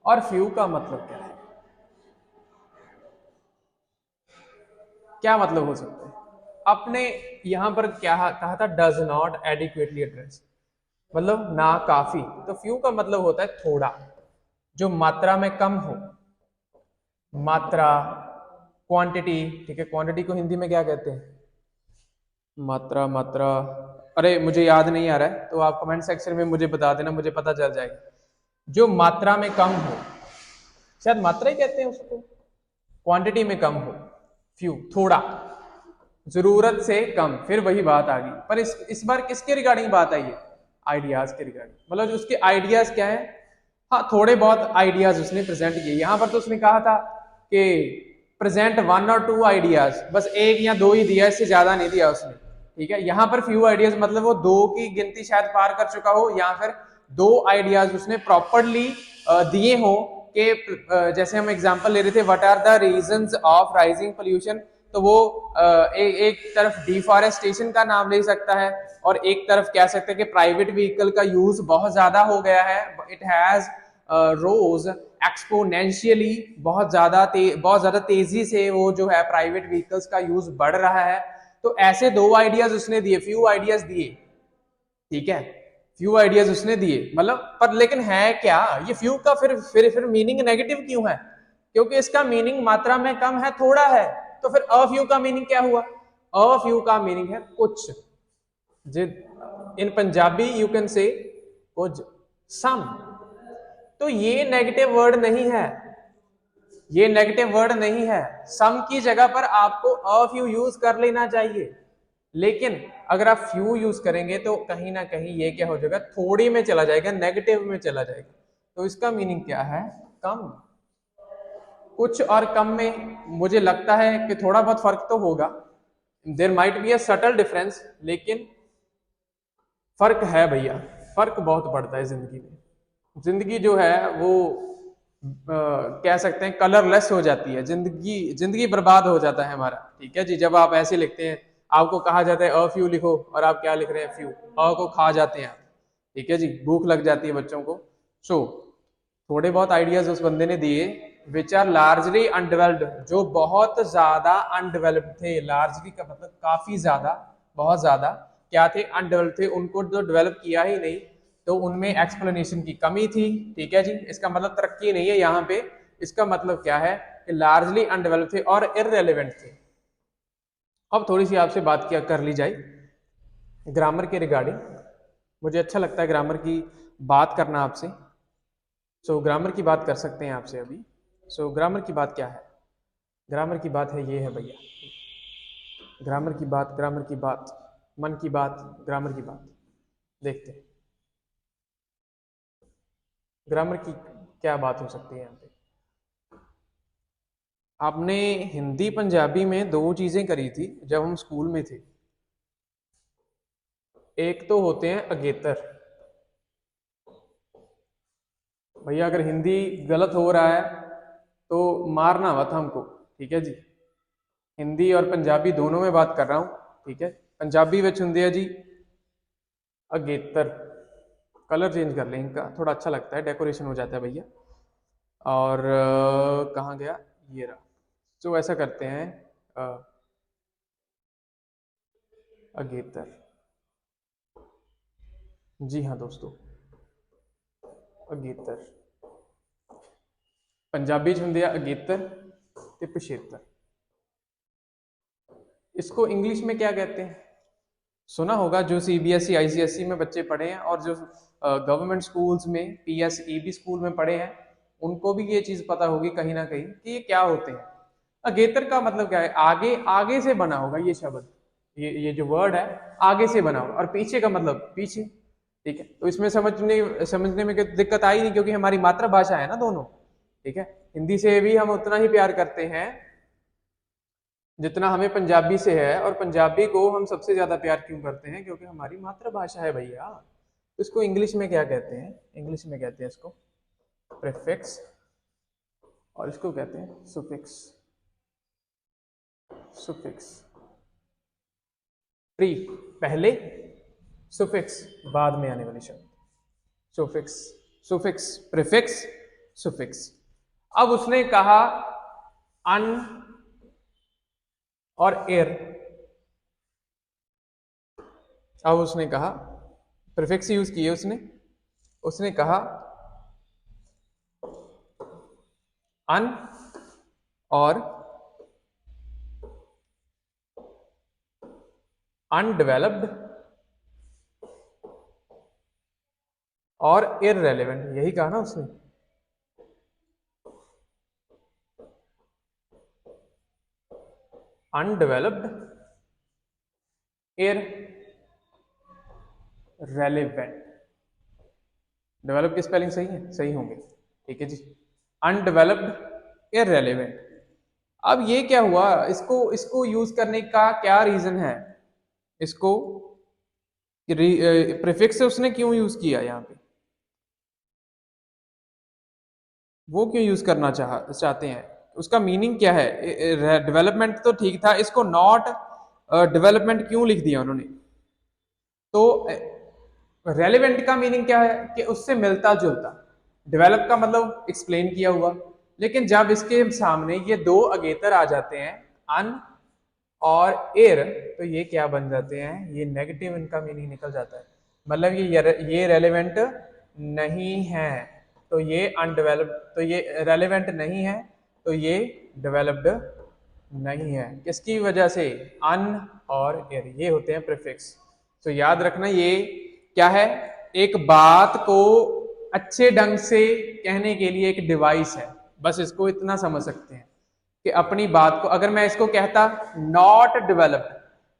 और फ्यू का मतलब क्या है, क्या मतलब हो सकता है? अपने यहां पर क्या कहा था, डज नॉट एडिक्वेटली एड्रेस, मतलब ना काफी। तो फ्यू का मतलब होता है थोड़ा, जो मात्रा में कम हो, मात्रा, क्वांटिटी, ठीक है, क्वांटिटी को हिंदी में क्या कहते हैं, मात्रा, मात्रा, अरे मुझे याद नहीं आ रहा है, तो आप कमेंट सेक्शन में मुझे बता देना, मुझे पता चल जाएगा। जो मात्रा में कम हो, शायद मात्रा ही कहते हैं उसको, क्वांटिटी में कम हो, फ्यू थोड़ा, जरूरत से कम, फिर वही बात आ गई। पर इस बार किसके रिगार्डिंग बात आई है, आइडियाज के रिगार्डिंग, मतलब उसके आइडियाज क्या है, हाँ थोड़े बहुत आइडियाज उसने प्रेजेंट किए। यहां पर तो उसने कहा था कि प्रेजेंट 1 और 2 आइडियाज, बस 1 या 2 ही दिया, इससे ज्यादा नहीं दिया उसने, ठीक है। यहां पर फ्यू आइडियाज मतलब वो 2 की गिनती शायद पार कर चुका हो, या फिर 2 आइडियाज उसने प्रॉपरली दिए हो, जैसे हम एग्जांपल ले रहे थे, what are the reasons of rising pollution, तो वो एक तरफ डिफॉरेस्टेशन का नाम ले सकता है और एक तरफ कह सकते हैं कि प्राइवेट व्हीकल का यूज बहुत ज्यादा हो गया है, इट हैज रोज एक्सपोनेंशियली, बहुत ज्यादा तेजी से वो जो है प्राइवेट व्हीकल्स का यूज बढ़ रहा है। तो ऐसे दो आइडियाज उसने दिए, फ्यू आइडियाज दिए, ठीक है, फ्यू आइडियाज उसने दिए, मतलब पर लेकिन है क्या ये फ्यू का, फिर मीनिंग नेगेटिव क्यों है? क्योंकि इसका मीनिंग मात्रा में कम है, थोड़ा है। तो फिर अफ्यू का मीनिंग क्या हुआ? अफ्यू का मीनिंग है कुछ, इन पंजाबी यू कैन से कुछ, सम। तो ये नेगेटिव वर्ड नहीं है, ये नेगेटिव वर्ड नहीं है। सम की जगह पर आपको अफ्यू यूज कर लेना चाहिए, लेकिन अगर आप फ्यू यूज करेंगे तो कहीं ना कहीं ये क्या हो जाएगा, थोड़ी में चला जाएगा, नेगेटिव में चला जाएगा। तो इसका मीनिंग क्या है? कम। कुछ और कम में मुझे लगता है कि थोड़ा बहुत फर्क तो होगा, there might be a subtle difference, लेकिन फर्क है भैया, फर्क बहुत पड़ता है जिंदगी में। जिंदगी जो है वो कह सकते हैं कलरलेस हो जाती है, जिंदगी जिंदगी बर्बाद हो जाता है हमारा, ठीक है जी। जब आप ऐसे लिखते हैं, आपको कहा जाता है फ्यू लिखो, और आप क्या लिख रहे हैं? फ्यू। को खा जाते हैं आप, ठीक है जी, भूख लग जाती है बच्चों को। सो थोड़े बहुत आइडियाज उस बंदे ने दिए, विच आर लार्जली अनडेवलप्ड, जो बहुत ज्यादा अनडेवलप्ड थे। लार्जली का मतलब काफी ज्यादा, बहुत ज्यादा क्या थे? अनडेवलप्ड थे, उनको तो डेवलप किया ही नहीं, तो उनमें एक्सप्लेनेशन की कमी थी, ठीक है जी। इसका मतलब तरक्की नहीं है यहाँ पे, इसका मतलब क्या है कि लार्जली अनडेवलप्ड थे और इररेलेवेंट थे। अब थोड़ी सी आपसे बात किया कर ली जाए ग्रामर के रिगार्डिंग, मुझे अच्छा लगता है ग्रामर की बात करना आपसे। सो ग्रामर की बात कर सकते हैं आपसे अभी। सो ग्रामर की बात क्या है? ग्रामर की बात है, ये है भैया, ग्रामर की बात, ग्रामर की बात, मन की बात, ग्रामर की बात देखते हैं। ग्रामर की क्या बात हो सकती है यहाँ पे? आपने हिंदी पंजाबी में दो चीजें करी थी जब हम स्कूल में थे। एक तो होते हैं अगेतर, भैया अगर हिंदी गलत हो रहा है तो मारना मत हमको, ठीक है जी। हिंदी और पंजाबी दोनों में बात कर रहा हूँ, ठीक है। पंजाबी में हुंदे है जी अगेतर, कलर चेंज कर लें इनका, थोड़ा अच्छा लगता है, डेकोरेशन हो जाता है भैया। और कहाँ गया ये रहा। तो ऐसा करते हैं अगेतर, जी हाँ दोस्तों, अगेतर पंजाबी च हुंदे आ अगेतर ते पिछेतर। इसको इंग्लिश में क्या कहते हैं? सुना होगा, जो सीबीएसई आईसीएसई में बच्चे पढ़े हैं और जो गवर्नमेंट स्कूल्स में पीएसईबी स्कूल में पढ़े हैं, उनको भी ये चीज पता होगी कहीं ना कहीं कि ये क्या होते हैं। अगेतर का मतलब क्या है? आगे, आगे से बना होगा ये शब्द, ये जो वर्ड है आगे से बना होगा, और पीछे का मतलब पीछे, ठीक है। तो इसमें समझने में कोई दिक्कत आई नहीं, क्योंकि हमारी मातृभाषा है ना दोनों, ठीक है। हिंदी से भी हम उतना ही प्यार करते हैं जितना हमें पंजाबी से है, और पंजाबी को हम सबसे ज्यादा प्यार क्यों करते हैं? क्योंकि हमारी मातृभाषा है भैया। तो इसको इंग्लिश में क्या कहते हैं? इंग्लिश में कहते हैं इसको प्रीफिक्स, और इसको कहते हैं सुफिक्स। सुफिक्स, प्री पहले, सुफिक्स बाद में आने वाली शब्द, सुफिक्स। Suffix, prefix, suffix. अब उसने कहा अन और एर, अब उसने कहा प्रीफिक्स यूज किए उसने, उसने कहा अन और अनडेवलप्ड और इररेलेवेंट, यही कहा ना उसने। Undeveloped, irrelevant. डेवलप की स्पेलिंग सही है? सही होंगे, ठीक है जी। Undeveloped, irrelevant. अब ये क्या हुआ? इसको इसको यूज करने का क्या रीजन है? इसको प्रीफिक्स से उसने क्यों यूज किया यहाँ पे? वो क्यों यूज करना चाहते हैं, उसका मीनिंग क्या है? डेवलपमेंट तो ठीक था, इसको नॉट डेवलपमेंट क्यों लिख दिया उन्होंने? तो रेलिवेंट का मीनिंग क्या है कि उससे मिलता जुलता, डेवलप का मतलब एक्सप्लेन किया हुआ, लेकिन जब इसके सामने ये दो अगेतर आ जाते हैं, अन और एर, तो ये क्या बन जाते हैं? ये नेगेटिव इनका मीनिंग निकल जाता है, मतलब ये रेलेवेंट नहीं है, तो ये अनडेवलप्ड, तो ये रेलेवेंट नहीं है, तो ये डेवलप्ड नहीं है। किसकी वजह से? अन और एर, ये होते हैं प्रीफिक्स। तो याद रखना ये क्या है? एक बात को अच्छे ढंग से कहने के लिए एक डिवाइस है, बस इसको इतना समझ सकते हैं कि अपनी बात को, अगर मैं इसको कहता नॉट डेवलप्ड,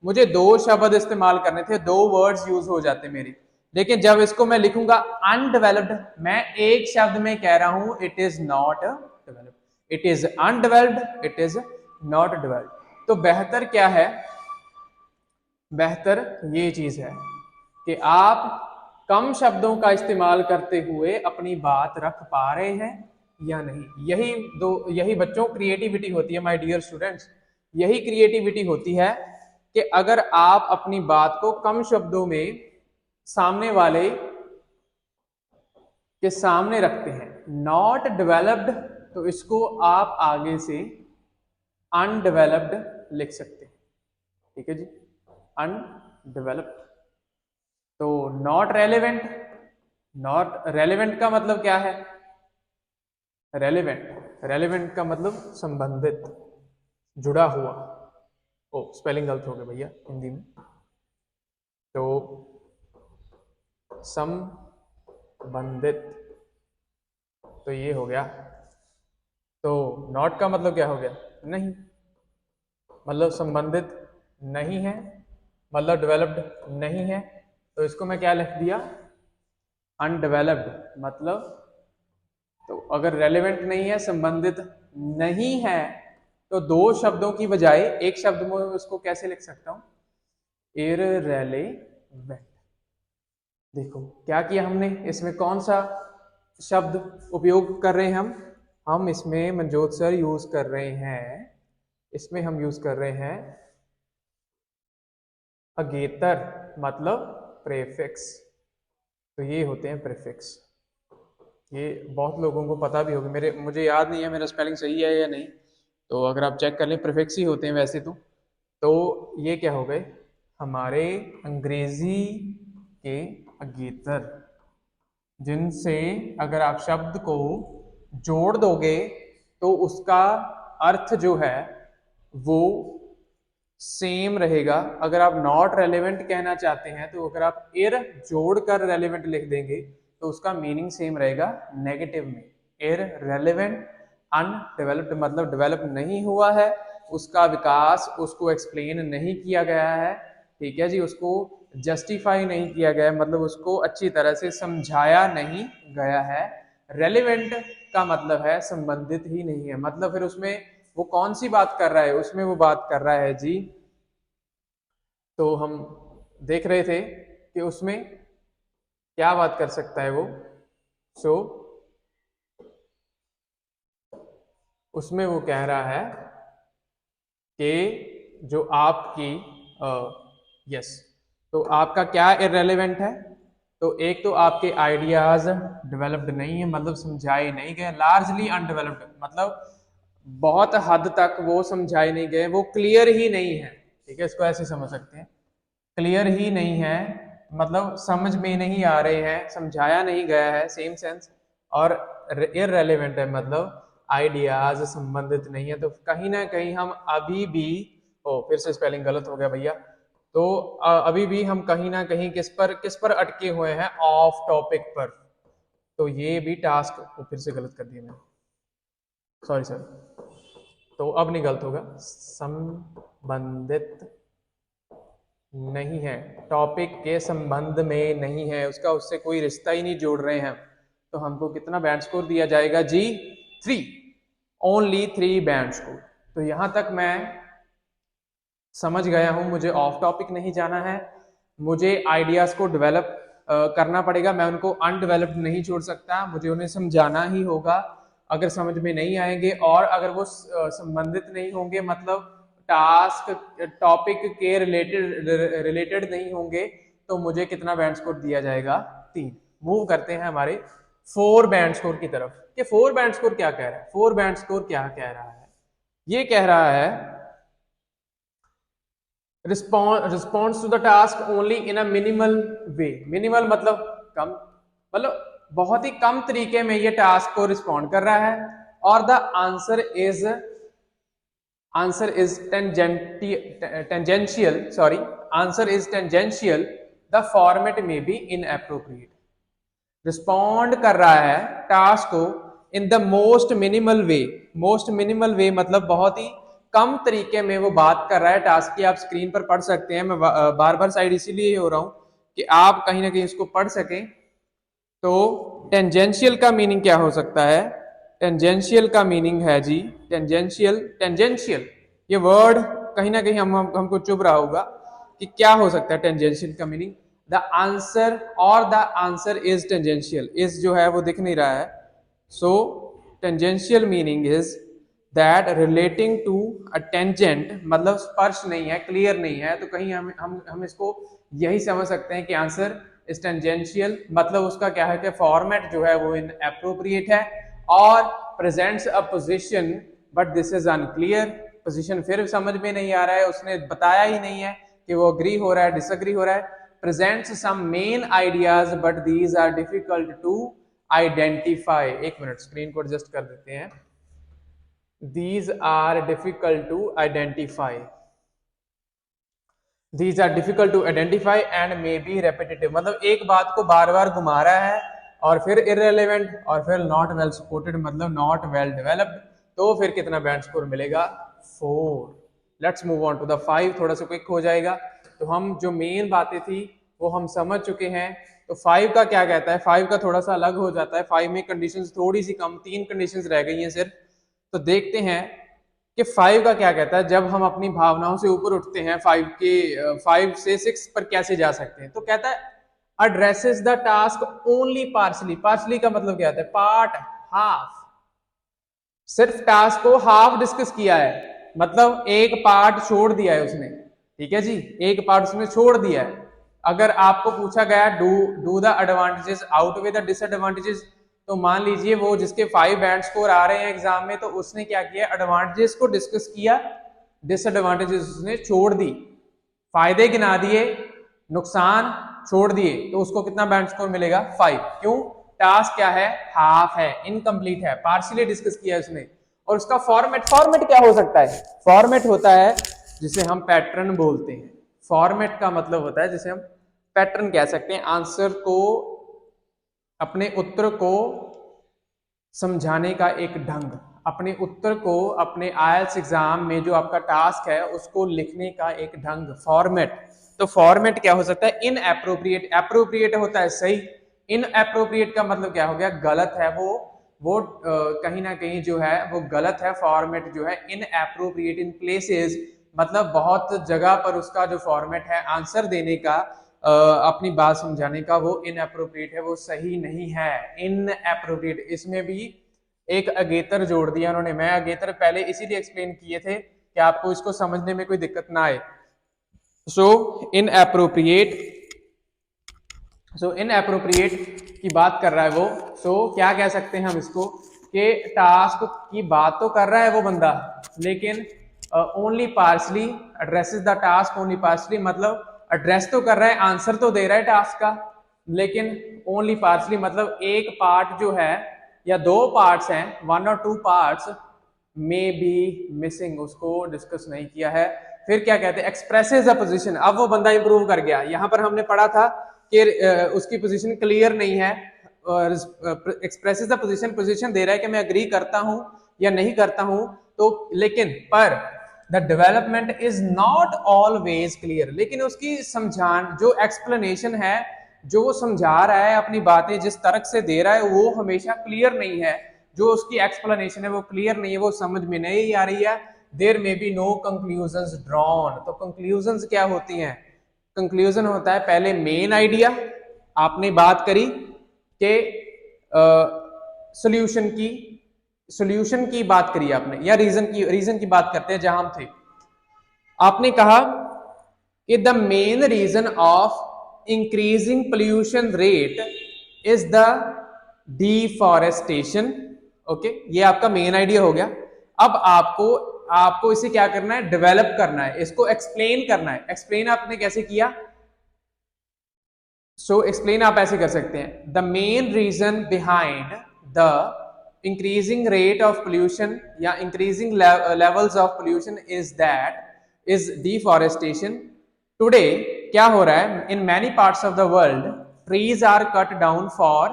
मुझे दो शब्द इस्तेमाल करने थे, दो वर्ड्स यूज हो जाते मेरे, लेकिन जब इसको मैं लिखूंगा अनडेवलप्ड, मैं एक शब्द में कह रहा हूं it is not developed, it is undeveloped, it is not developed. तो बेहतर क्या है? बेहतर ये चीज है कि आप कम शब्दों का इस्तेमाल करते हुए अपनी बात रख पा रहे हैं या नहीं। यही बच्चों क्रिएटिविटी होती है, माय डियर स्टूडेंट्स, यही क्रिएटिविटी होती है कि अगर आप अपनी बात को कम शब्दों में सामने वाले के सामने रखते हैं। नॉट डेवलप्ड, तो इसको आप आगे से अनडेवलप्ड लिख सकते हैं, ठीक है जी, अनडेवलप्ड। तो नॉट रेलेवेंट, नॉट रेलेवेंट का मतलब क्या है? रेलेवेंट का मतलब संबंधित, जुड़ा हुआ। ओ स्पेलिंग गलत हो गया भैया हिंदी में, तो संबंधित, तो ये हो गया। तो नॉट का मतलब क्या हो गया? नहीं, मतलब संबंधित नहीं है, मतलब डेवलप्ड नहीं है, तो इसको मैं क्या लिख दिया? अनडेवलप्ड। मतलब तो अगर रेलेवेंट नहीं है, संबंधित नहीं है, तो दो शब्दों की बजाय एक शब्द में उसको कैसे लिख सकता हूं? इररेलेवेंट। देखो क्या किया हमने, इसमें कौन सा शब्द उपयोग कर रहे हैं हम इसमें मनजोत सर यूज कर रहे हैं, इसमें हम यूज कर रहे हैं अगेतर, मतलब प्रेफिक्स। तो ये होते हैं प्रेफिक्स, ये बहुत लोगों को पता भी होगा, मुझे याद नहीं है मेरा स्पेलिंग सही है या नहीं, तो अगर आप चेक कर लें, प्रीफिक्स ही होते हैं वैसे तो ये क्या हो गए? हमारे अंग्रेजी के अगेतर, जिनसे अगर आप शब्द को जोड़ दोगे तो उसका अर्थ जो है वो सेम रहेगा। अगर आप नॉट रेलेवेंट कहना चाहते हैं, तो अगर आप एर जोड़कर रेलेवेंट लिख देंगे तो उसका मीनिंग सेम रहेगा नेगेटिव में। एर रेलेवेंट, अनडेवलप्ड मतलब डेवलप नहीं हुआ है, उसका विकास, उसको एक्सप्लेन नहीं किया गया है, ठीक है जी, उसको जस्टिफाई नहीं किया गया, मतलब उसको अच्छी तरह से समझाया नहीं गया है। रेलेवेंट का मतलब है संबंधित ही नहीं है, मतलब फिर उसमें वो कौन सी बात कर रहा है? उसमें वो बात कर रहा है जी, तो हम देख रहे थे कि उसमें क्या बात कर सकता है वो। सो उसमें वो कह रहा है कि जो आपकी यस, तो आपका क्या इररेलेवेंट है? तो एक तो आपके आइडियाज डेवलप्ड नहीं है, मतलब समझाए नहीं गए, लार्जली अनडेवलप्ड, मतलब बहुत हद तक वो समझाए नहीं गए, वो क्लियर ही नहीं है, ठीक है, इसको ऐसे समझ सकते हैं, क्लियर ही नहीं है, मतलब समझ में नहीं आ रहे हैं, समझाया नहीं गया है, सेम सेंस। और इररेलेवेंट है, मतलब आइडियाज संबंधित नहीं है, तो कहीं ना कहीं हम अभी भी, ओ फिर से स्पेलिंग गलत हो गया भैया, तो अभी भी हम कहीं ना कहीं किस पर अटके हुए हैं? ऑफ टॉपिक पर। तो ये भी टास्क को फिर से गलत कर दिया मैंने, सॉरी सर, तो अब नहीं गलत होगा, संबंधित नहीं है, टॉपिक के संबंध में नहीं है, उसका उससे कोई रिश्ता ही नहीं जोड़ रहे हैं, तो हमको कितना बैंड स्कोर दिया जाएगा जी? 3, ओनली 3 बैंड स्कोर। तो यहां तक मैं समझ गया हूं, मुझे ऑफ टॉपिक नहीं जाना है, मुझे आइडियाज को डेवलप करना पड़ेगा, मैं उनको अनडेवलप्ड नहीं छोड़ सकता, मुझे उन्हें समझाना ही होगा, अगर समझ में नहीं आएंगे और अगर वो संबंधित नहीं होंगे, मतलब टास्क टॉपिक के रिलेटेड नहीं होंगे, तो मुझे कितना बैंड स्कोर दिया जाएगा? 3। मूव करते हैं हमारे 4 बैंड स्कोर की तरफ कि 4 बैंड स्कोर क्या कह रहा है। 4 बैंड स्कोर क्या कह रहा है? ये कह रहा है response to the task only in a minimal way. Minimal मतलब कम, मतलब बहुत ही कम तरीके में ये टास्क को रिस्पॉन्ड कर रहा है। और the answer is tangential, sorry, answer is tangential, the format में बी इनएप्रोप्रिएट। रिस्पॉन्ड कर रहा है टास्क को in the most minimal way. Most minimal way मतलब बहुत ही कम तरीके में वो बात कर रहा है टास्क की। आप स्क्रीन पर पढ़ सकते हैं, मैं बार बार साइड इसीलिए हो रहा हूं कि आप कहीं ना कहीं इसको पढ़ सकें। तो टेंजेंशियल का मीनिंग क्या हो सकता है? टेंजेंशियल का मीनिंग है जी, टेंजेंशियल ये वर्ड कहीं ना कहीं हमको चुभ रहा होगा कि क्या हो सकता है टेंजेंशियल का मीनिंग। द आंसर और the answer is tangential, is जो है वो दिख नहीं रहा है। So tangential meaning is that relating to a tangent, मतलब स्पर्श नहीं है, क्लियर नहीं है, तो कहीं हम इसको यही समझ सकते हैं कि आंसर इज टेंजेंशियल, मतलब उसका क्या है कि फॉर्मेट जो है वो इनएप्रोप्रिएट है और presents a position but this is unclear. Position फिर समझ में नहीं आ रहा है, उसने बताया ही नहीं है कि वो अग्री हो रहा है, डिसअग्री हो रहा है। Presents some main ideas but these are difficult to identify. एक मिनट, स्क्रीन को एडजस्ट कर देते हैं। These are difficult to identify. These are difficult to identify and may be repetitive, मतलब एक बात को बार बार घुमा रहा है और फिर irrelevant और फिर not well supported मतलब not well developed। तो फिर कितना बैंड स्कोर मिलेगा? 4। Let's move on to the 5, थोड़ा सा क्विक हो जाएगा। तो हम जो मेन बातें थी वो हम समझ चुके हैं। तो 5 का क्या कहता है? 5 का थोड़ा सा अलग हो जाता है। 5 में कंडीशंस थोड़ी सी कम, 3 कंडीशंस रह गई हैं सिर्फ। तो देखते हैं कि 5 का क्या कहता है। जब हम अपनी भावनाओं से ऊपर उठते हैं 5 से 6 पर कैसे जा सकते हैं? तो कहता है addresses the task only partially। partially का मतलब क्या होता है? Part, half. सिर्फ टास्क को हाफ डिस्कस किया है, मतलब एक पार्ट छोड़ दिया है उसने। ठीक है जी, एक पार्ट उसने छोड़ दिया है। अगर आपको पूछा गया do the advantages outweigh the disadvantages, तो मान लीजिए वो जिसके 5 बैंड स्कोर आ रहे हैं एग्जाम में, तो उसने क्या किया? एडवांटेजेस को डिस्कस किया, डिसएडवांटेजेस उसने छोड़ दी। फायदे गिना दिए, नुकसान छोड़ दिए, तो उसको कितना बैंड स्कोर मिलेगा? 5। क्यों? टास्क क्या है? हाफ है, इनकम्प्लीट है, पार्शियली डिस्कस किया है उसने। और उसका फॉर्मेट क्या हो सकता है? फॉर्मेट होता है जिसे हम पैटर्न बोलते हैं। फॉर्मेट का मतलब होता है जिसे हम पैटर्न कह सकते हैं। आंसर को, अपने उत्तर को समझाने का एक ढंग, अपने उत्तर को, अपने आईएलटीएस एग्जाम में जो आपका टास्क है उसको लिखने का एक ढंग, फॉर्मेट। तो फॉर्मेट क्या हो सकता है? इनएप्रोप्रिएट। एप्रोप्रिएट होता है सही, इनएप्रोप्रिएट का मतलब क्या हो गया? गलत है वो कहीं ना कहीं जो है वो गलत है। फॉर्मेट जो है इनएप्रोप्रिएट इन प्लेसेस, मतलब बहुत जगह पर उसका जो फॉर्मेट है आंसर देने का, अपनी बात समझाने का, वो इनएप्रोप्रिएट है, वो सही नहीं है, इनएप्रोप्रिएट। इसमें भी एक अगेतर जोड़ दिया उन्होंने। मैं अगेतर पहले इसीलिए एक्सप्लेन किए थे कि आपको इसको समझने में कोई दिक्कत ना आए। सो इनएप्रोप्रिएट की बात कर रहा है वो। सो क्या कह सकते हैं हम इसको कि टास्क की बात तो कर रहा है वो बंदा, लेकिन only partially addresses the task only partially, मतलब एड्रेस तो कर रहा है, आंसर तो दे रहा है टास्क का, लेकिन ओनली पार्शली मतलब एक पार्ट जो है या 2 पार्ट्स हैं, 1 और 2 पार्ट्स में बी मिसिंग, उसको डिस्कस नहीं किया है। फिर क्या कहते हैं? Expresses a position. अब वो बंदा इंप्रूव कर गया। यहां पर हमने पढ़ा था कि उसकी पोजीशन क्लियर नहीं है, एक्सप्रेसेस द पोजीशन, पोजीशन दे रहा है कि मैं अग्री करता हूं या नहीं करता हूं, तो लेकिन पर the development is not always clear, लेकिन उसकी समझान जो एक्सप्लेनेशन है, जो वो समझा रहा है अपनी बातें जिस तर्क से दे रहा है, वो हमेशा क्लियर नहीं है। जो उसकी एक्सप्लेनेशन है वो क्लियर नहीं है, वो समझ में नहीं आ रही है। There may be no conclusions drawn. तो कंक्लूजन्स क्या होती हैं? कंक्लूजन होता है पहले मेन आइडिया, आपने बात करी कि सॉल्यूशन की, सॉल्यूशन की बात करी आपने, या रीजन की बात करते हैं जहां हम थे। आपने कहा कि the main reason of increasing pollution rate is the deforestation. Okay, ये आपका मेन आइडिया हो गया। अब आपको इसे क्या करना है, डेवलप करना है, इसको एक्सप्लेन करना है। एक्सप्लेन आपने कैसे किया? एक्सप्लेन आप ऐसे कर सकते हैं, the main reason behind the increasing rate of pollution या increasing levels of pollution is deforestation. Today क्या हो रहा है, in many parts of the world trees are cut down for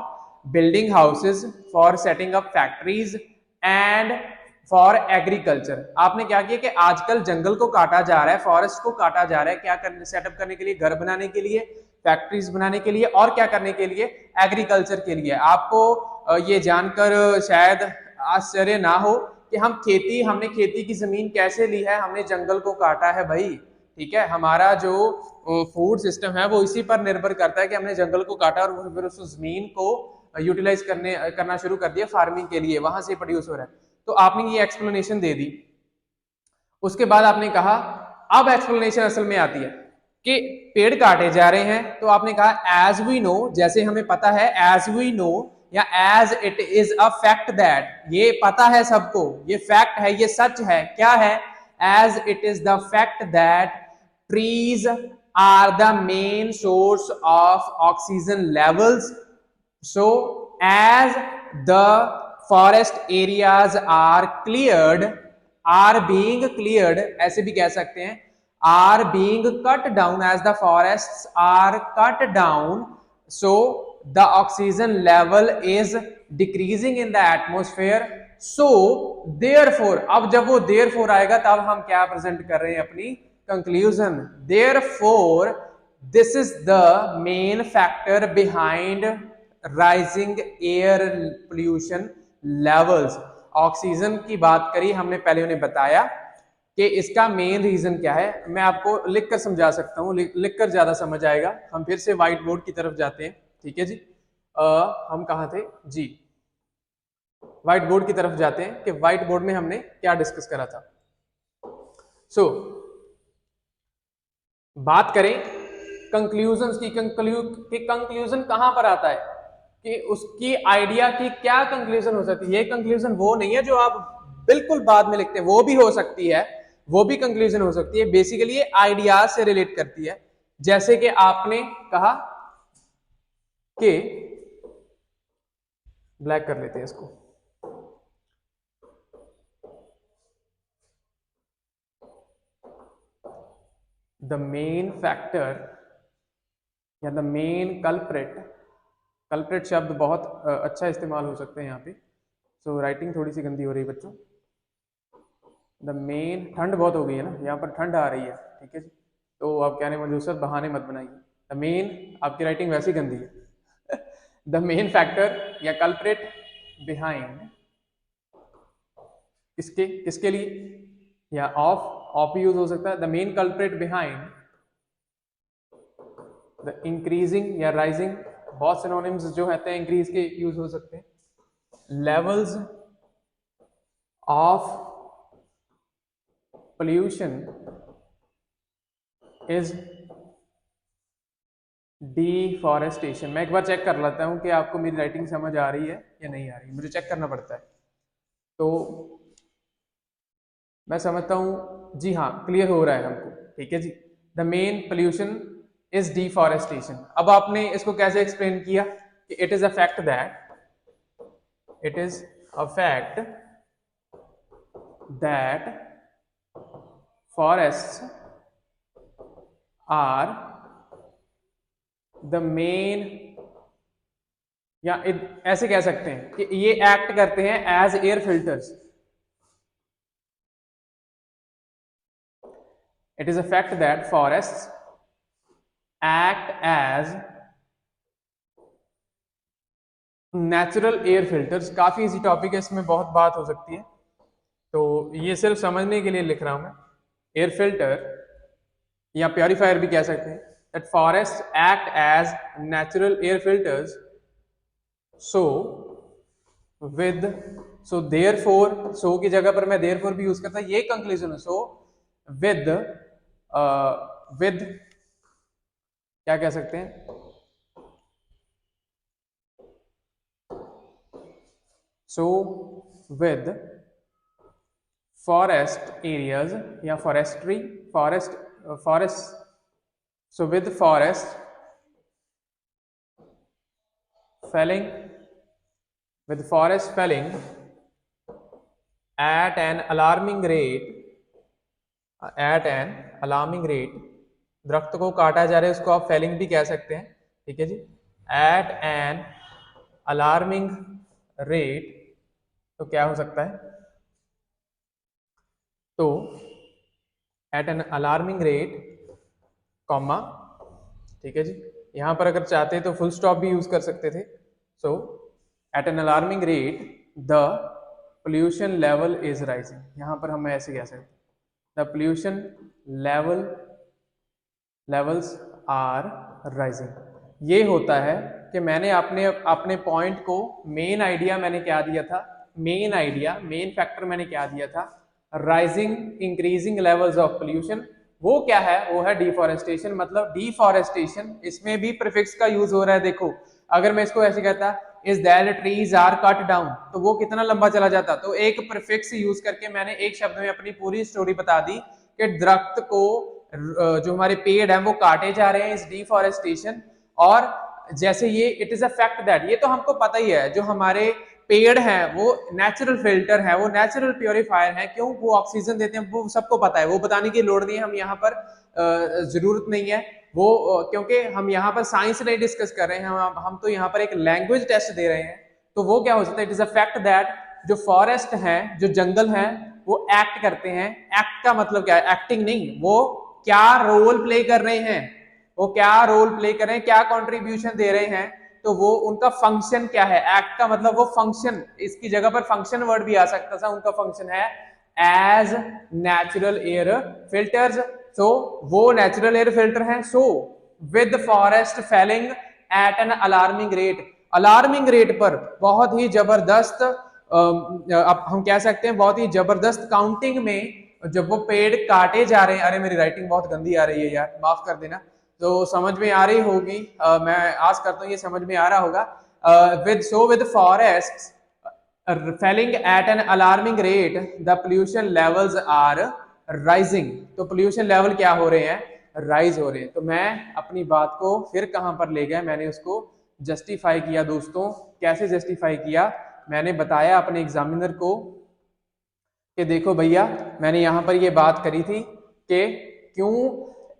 building houses, for setting up factories and for agriculture. आपने क्या किया कि आजकल जंगल को काटा जा रहा है, फॉरेस्ट को काटा जा रहा है, क्या करने, सेटअप करने के लिए, घर बनाने के लिए, फैक्ट्रीज बनाने के लिए, और क्या करने के लिए, एग्रीकल्चर के लिए। आपको ये जानकर शायद आश्चर्य ना हो कि हमने खेती की जमीन कैसे ली है, हमने जंगल को काटा है भाई। ठीक है, हमारा जो फूड सिस्टम है वो इसी पर निर्भर करता है कि हमने जंगल को काटा और फिर उस जमीन को यूटिलाइज करना शुरू कर दिया फार्मिंग के लिए, वहां से प्रोड्यूस हो रहा है। तो आपने ये एक्सप्लेनेशन दे दी। उसके बाद आपने कहा, अब एक्सप्लेनेशन असल में आती है कि पेड़ काटे जा रहे हैं। तो आपने कहा एज वी नो, जैसे हमें पता है, एज वी नो या as it is a fact that, ये पता है सबको, ये फैक्ट है, ये सच है। क्या है? As it is the fact that trees are the main source of oxygen levels. So as the forest areas are being cleared, ऐसे भी कह सकते हैं, are being cut down, as the forests are cut down, so the oxygen level is decreasing in the atmosphere, so therefore, अब जब वो therefore आएगा तब हम क्या प्रेजेंट कर रहे हैं, अपनी conclusion. therefore this is the main factor behind rising air pollution levels। Oxygen की बात करी हमने, पहले उन्हें बताया कि इसका मेन रीजन क्या है। मैं आपको लिखकर समझा सकता हूँ, लिखकर ज्यादा समझ आएगा। हम फिर से व्हाइट बोर्ड की तरफ जाते हैं। ठीक है जी, हम कहाँ थे जी, व्हाइट बोर्ड की तरफ जाते हैं कि व्हाइट बोर्ड में हमने क्या डिस्कस करा था। बात करें कंक्लूजन की, कंक्लूजन कहां पर आता है, कि उसकी आइडिया की क्या कंक्लूजन हो सकती है। ये कंक्लूजन वो नहीं है जो आप बिल्कुल बाद में लिखते हैं, वो भी हो सकती है, वो भी कंक्लूजन हो सकती है। बेसिकली ये आइडियाज से रिलेट करती है। जैसे कि आपने कहा कि, ब्लैक कर लेते हैं इसको, द मेन फैक्टर या द मेन कल्प्रिट शब्द बहुत अच्छा इस्तेमाल हो सकते हैं यहाँ पे। राइटिंग थोड़ी सी गंदी हो रही है बच्चों। द मेन, ठंड बहुत हो गई है ना, यहाँ पर ठंड आ रही है। ठीक है जी, तो आप कहने मुझे सर बहाने मत बनाइए। द मेन, आपकी राइटिंग वैसी गंदी है। द मेन फैक्टर या कल्प्रिट बिहाइंड, किसके लिए, या ऑफ यूज हो सकता है। The main culprit behind the increasing या राइजिंग, बहुत सिनोनिम्स जो होते हैं इंक्रीज के यूज हो सकते हैं, levels of pollution is deforestation. मैं एक बार चेक कर लेता हूं कि आपको मेरी राइटिंग समझ आ रही है या नहीं आ रही, मुझे चेक करना पड़ता है। तो मैं समझता हूं जी, हाँ क्लियर हो रहा है हमको। ठीक है जी, the main pollution is deforestation. अब आपने इसको कैसे एक्सप्लेन किया कि it is a fact that forests are the main, या ऐसे कह सकते हैं कि ये एक्ट करते हैं as air filters. It is a fact that forests act as natural air filters. काफी इजी टॉपिक है, इसमें बहुत बात हो सकती है, तो ये सिर्फ समझने के लिए लिख रहा हूं मैं। एयर फिल्टर या प्योरीफायर भी कह सकते हैं, that forests act as natural air filters, so with so therefore, so की जगह पर मैं देयरफॉर भी यूज करता, ये कंक्लूजन है। सो विद विद क्या कह सकते हैं, सो विद फॉरेस्ट एरियाज या forestry, forest, so with forest felling, with forest felling at an alarming rate, दरख्त को काटा जा रहा है उसको आप फेलिंग भी कह सकते हैं, ठीक है जी, एट एन अलार्मिंग रेट, तो क्या हो सकता है, तो at an alarming rate comma, ठीक है जी, यहां पर अगर चाहते तो फुल स्टॉप भी यूज कर सकते थे। So at an alarming rate the pollution level is rising, यहां पर हम ऐसे कह सकते हैं the pollution levels are rising. ये होता है कि मैंने अपने पॉइंट को, मेन आइडिया मैंने क्या दिया था, मेन फैक्टर मैंने क्या दिया था, rising increasing levels of pollution, वो क्या है, वो है डिफॉरेस्टेशन। मतलब डिफॉरेस्टेशन, इसमें भी प्रीफिक्स का यूज हो रहा है। देखो अगर मैं इसको ऐसे कहता is that trees are cut down, तो वो कितना लंबा चला जाता। तो एक प्रीफिक्स यूज करके मैंने एक शब्द में अपनी पूरी स्टोरी बता दी कि दरख्त को, जो हमारे पेड़ हैं वो काटे जा रहे हैं, इस डिफॉरेस्टेशन। और जैसे ये it is a fact that, ये तो हमको पता ही है, जो हमारे पेड़ हैं वो नेचुरल फिल्टर है, वो नेचुरल प्योरीफायर है, क्यों, वो ऑक्सीजन देते हैं, वो सबको पता है, वो बताने की लोड़ नहीं है, हम यहाँ पर जरूरत नहीं है वो, क्योंकि हम यहाँ पर साइंस नहीं डिस्कस कर रहे हैं, हम तो यहाँ पर एक लैंग्वेज टेस्ट दे रहे हैं। तो वो क्या हो सकता है, it is a fact that जो फॉरेस्ट है, जो जंगल है, वो एक्ट करते हैं। एक्ट का मतलब क्या है, एक्टिंग नहीं, वो क्या रोल प्ले कर रहे हैं, वो क्या रोल प्ले कर रहे हैं, क्या कॉन्ट्रीब्यूशन दे रहे हैं, तो वो उनका फंक्शन क्या है। एक्ट का मतलब वो फंक्शन, इसकी जगह पर फंक्शन वर्ड भी आ सकता था, उनका फंक्शन है as natural air filters. So वो नेचुरल एयर फिल्टर हैं। So with forest falling at an alarming rate, alarming rate पर बहुत ही जबरदस्त, अब हम कह सकते हैं बहुत ही जबरदस्त काउंटिंग में, जब वो पेड़ काटे जा रहे हैं, अरे मेरी राइटिंग बहुत गंदी आ रही है यार, माफ कर देना, तो समझ में आ रही होगी, मैं आस करता हूँ ये समझ में आ रहा होगा। With forest falling at an alarming rate the pollution levels are rising, तो पोल्यूशन लेवल क्या हो रहे हैं, राइज हो रहे हैं। तो मैं अपनी बात को फिर कहां पर ले गया, मैंने उसको जस्टिफाई किया दोस्तों। कैसे जस्टिफाई किया, मैंने बताया अपने एग्जामिनर को कि देखो भैया, मैंने यहां पर ये बात करी थी कि क्यों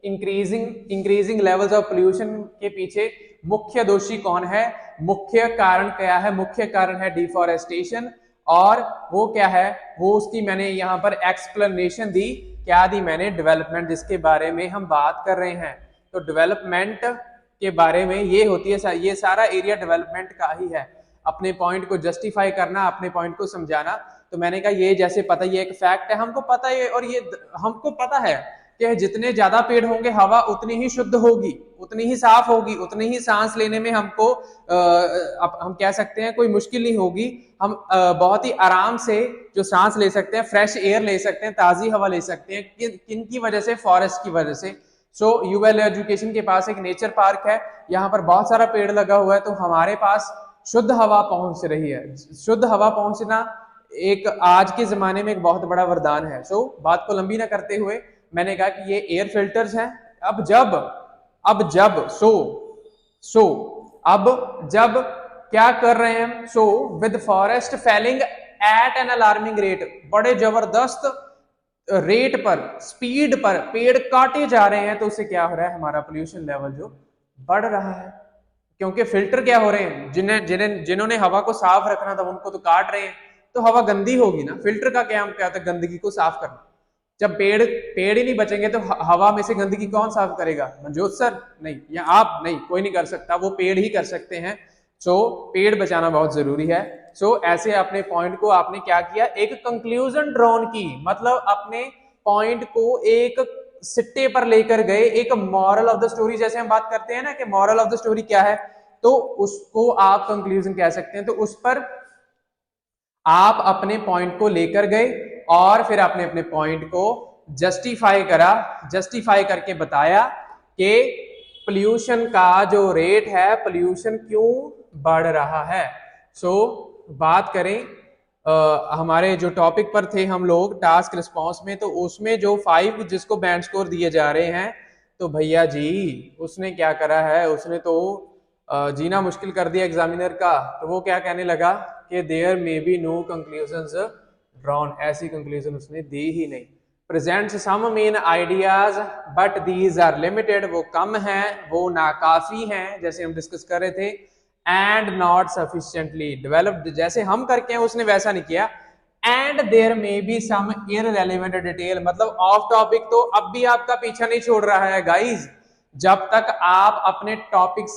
इंक्रीजिंग लेवल्स ऑफ पोल्यूशन के पीछे मुख्य दोषी कौन है, मुख्य कारण क्या है, मुख्य कारण है डिफॉरेस्टेशन। और वो क्या है, वो उसकी मैंने यहाँ पर एक्सप्लेनेशन दी, क्या दी मैंने, डेवलपमेंट, जिसके बारे में हम बात कर रहे हैं। तो डेवलपमेंट के बारे में ये होती है, ये सारा एरिया डेवलपमेंट का ही है, अपने पॉइंट को जस्टिफाई करना, अपने पॉइंट को समझाना। तो मैंने कहा ये जैसे पता, ये एक फैक्ट है, हमको पता है, और ये हमको पता है कि जितने ज्यादा पेड़ होंगे हवा उतनी ही शुद्ध होगी, उतनी ही साफ होगी, उतनी ही सांस लेने में हमको हम कह सकते हैं कोई मुश्किल नहीं होगी, हम बहुत ही आराम से जो सांस ले सकते हैं, फ्रेश एयर ले सकते हैं, ताजी हवा ले सकते हैं। किन की वजह से, फॉरेस्ट की वजह से। सो यूएल एजुकेशन के पास एक नेचर पार्क है, यहाँ पर बहुत सारा पेड़ लगा हुआ है, तो हमारे पास शुद्ध हवा पहुंच रही है। शुद्ध हवा पहुंचना एक आज के जमाने में एक बहुत बड़ा वरदान है। सो बात को लंबी ना करते हुए मैंने कहा कि ये एयर फिल्टर्स हैं। अब जब क्या कर रहे हैं, so with forest falling at an alarming rate, बड़े जबरदस्त रेट पर, स्पीड पर पेड़ काटे जा रहे हैं, तो उससे क्या हो रहा है, हमारा पोल्यूशन लेवल जो बढ़ रहा है। क्योंकि फिल्टर क्या हो रहे हैं, जिन्होंने हवा को साफ रखना था उनको तो काट रहे हैं, तो हवा गंदी होगी ना। फिल्टर का क्या होता है, गंदगी को साफ करना। जब पेड़ ही नहीं बचेंगे तो हवा में से गंदगी कौन साफ करेगा, मनजोत सर नहीं, या आप नहीं, कोई नहीं कर सकता, वो पेड़ ही कर सकते हैं। सो पेड़ बचाना बहुत जरूरी है। सो ऐसे अपने पॉइंट को आपने क्या किया, एक कंक्लूजन ड्रॉन की, मतलब अपने पॉइंट को एक सिट्टे पर लेकर गए, एक मॉरल ऑफ द स्टोरी, जैसे हम बात करते हैं ना कि मॉरल ऑफ द स्टोरी क्या है, तो उसको आप कंक्लूजन कह सकते हैं। तो उस पर आप अपने पॉइंट को लेकर गए और फिर आपने अपने पॉइंट को जस्टिफाई करा, जस्टिफाई करके बताया कि पोल्यूशन का जो रेट है, पोल्यूशन क्यों बढ़ रहा है। सो बात करें हमारे जो टॉपिक पर थे हम लोग टास्क रिस्पॉन्स में, तो उसमें जो 5 जिसको बैंड स्कोर दिए जा रहे हैं, तो भैया जी उसने क्या करा है, उसने तो जीना मुश्किल कर दिया एग्जामिनर का। तो वो क्या कहने लगा कि there may be no conclusions drawn, ऐसी कंक्लूजन उसने दी ही नहीं। Presents some main ideas but these are limited, वो कम हैं, वो नाकाफी हैं, जैसे हम डिस्कस कर रहे थे, एंड नॉट सफिशिएंटली डेवलप्ड, जैसे हम करके हैं उसने वैसा नहीं किया। And there may be some irrelevant detail, मतलब ऑफ टॉपिक तो अब भी आपका पीछा नहीं छोड़ रहा है गाइज। जब तक आप अपने टॉपिक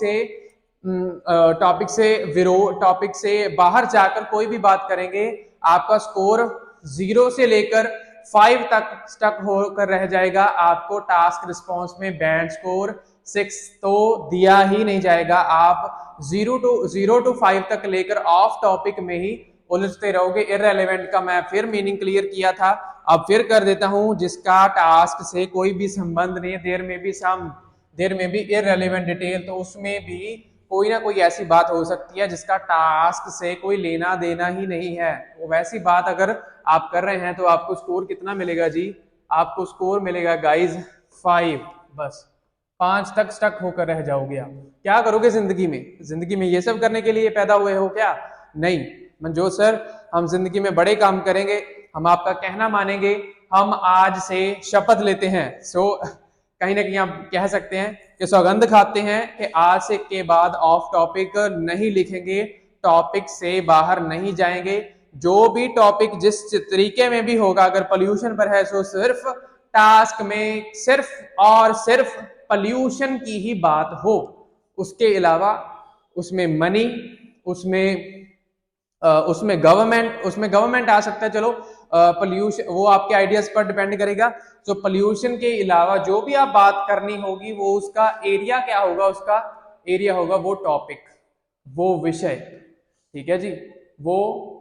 से बाहर जाकर कोई भी बात करेंगे, आपका स्कोर 0 से लेकर 5 तक स्टक होकर रह जाएगा। आपको टास्क रिस्पॉन्स में बैंड स्कोर 6 तो दिया ही नहीं जाएगा। आप 0 to 5 तक लेकर ऑफ टॉपिक में ही उलझते रहोगे। इररेलेवेंट का मैं फिर मीनिंग क्लियर किया था, अब फिर कर देता हूं, जिसका टास्क से कोई भी संबंध नहीं है, देर में भी इररेलेवेंट डिटेल, तो उसमें भी कोई ना कोई ऐसी बात हो सकती है जिसका टास्क से कोई लेना देना ही नहीं है। वो वैसी बात अगर आप कर रहे हैं तो आपको स्कोर कितना मिलेगा जी? आपको स्कोर मिलेगा गाइज 5, बस 5 तक स्टक होकर रह जाओगे आप। क्या करोगे जिंदगी में? जिंदगी में ये सब करने के लिए पैदा हुए हो क्या? नहीं मनजोत सर, हम जिंदगी में बड़े काम करेंगे, हम आपका कहना मानेंगे, हम आज से शपथ लेते हैं। कहीं ना कहीं आप कह सकते हैं कि सौगंध खाते हैं कि आज से के बाद ऑफ टॉपिक नहीं लिखेंगे, टॉपिक से बाहर नहीं जाएंगे। जो भी टॉपिक जिस तरीके में भी होगा, अगर पोल्यूशन पर है तो सिर्फ टास्क में सिर्फ और सिर्फ पोल्यूशन की ही बात हो, उसके अलावा उसमें मनी, उसमें गवर्नमेंट आ सकता है, चलो पोल्यूशन वो आपके आइडियाज पर डिपेंड करेगा। तो पोल्यूशन के अलावा जो भी आप बात करनी होगी, वो उसका एरिया क्या होगा? उसका एरिया होगा वो टॉपिक, वो विषय। ठीक है जी, वो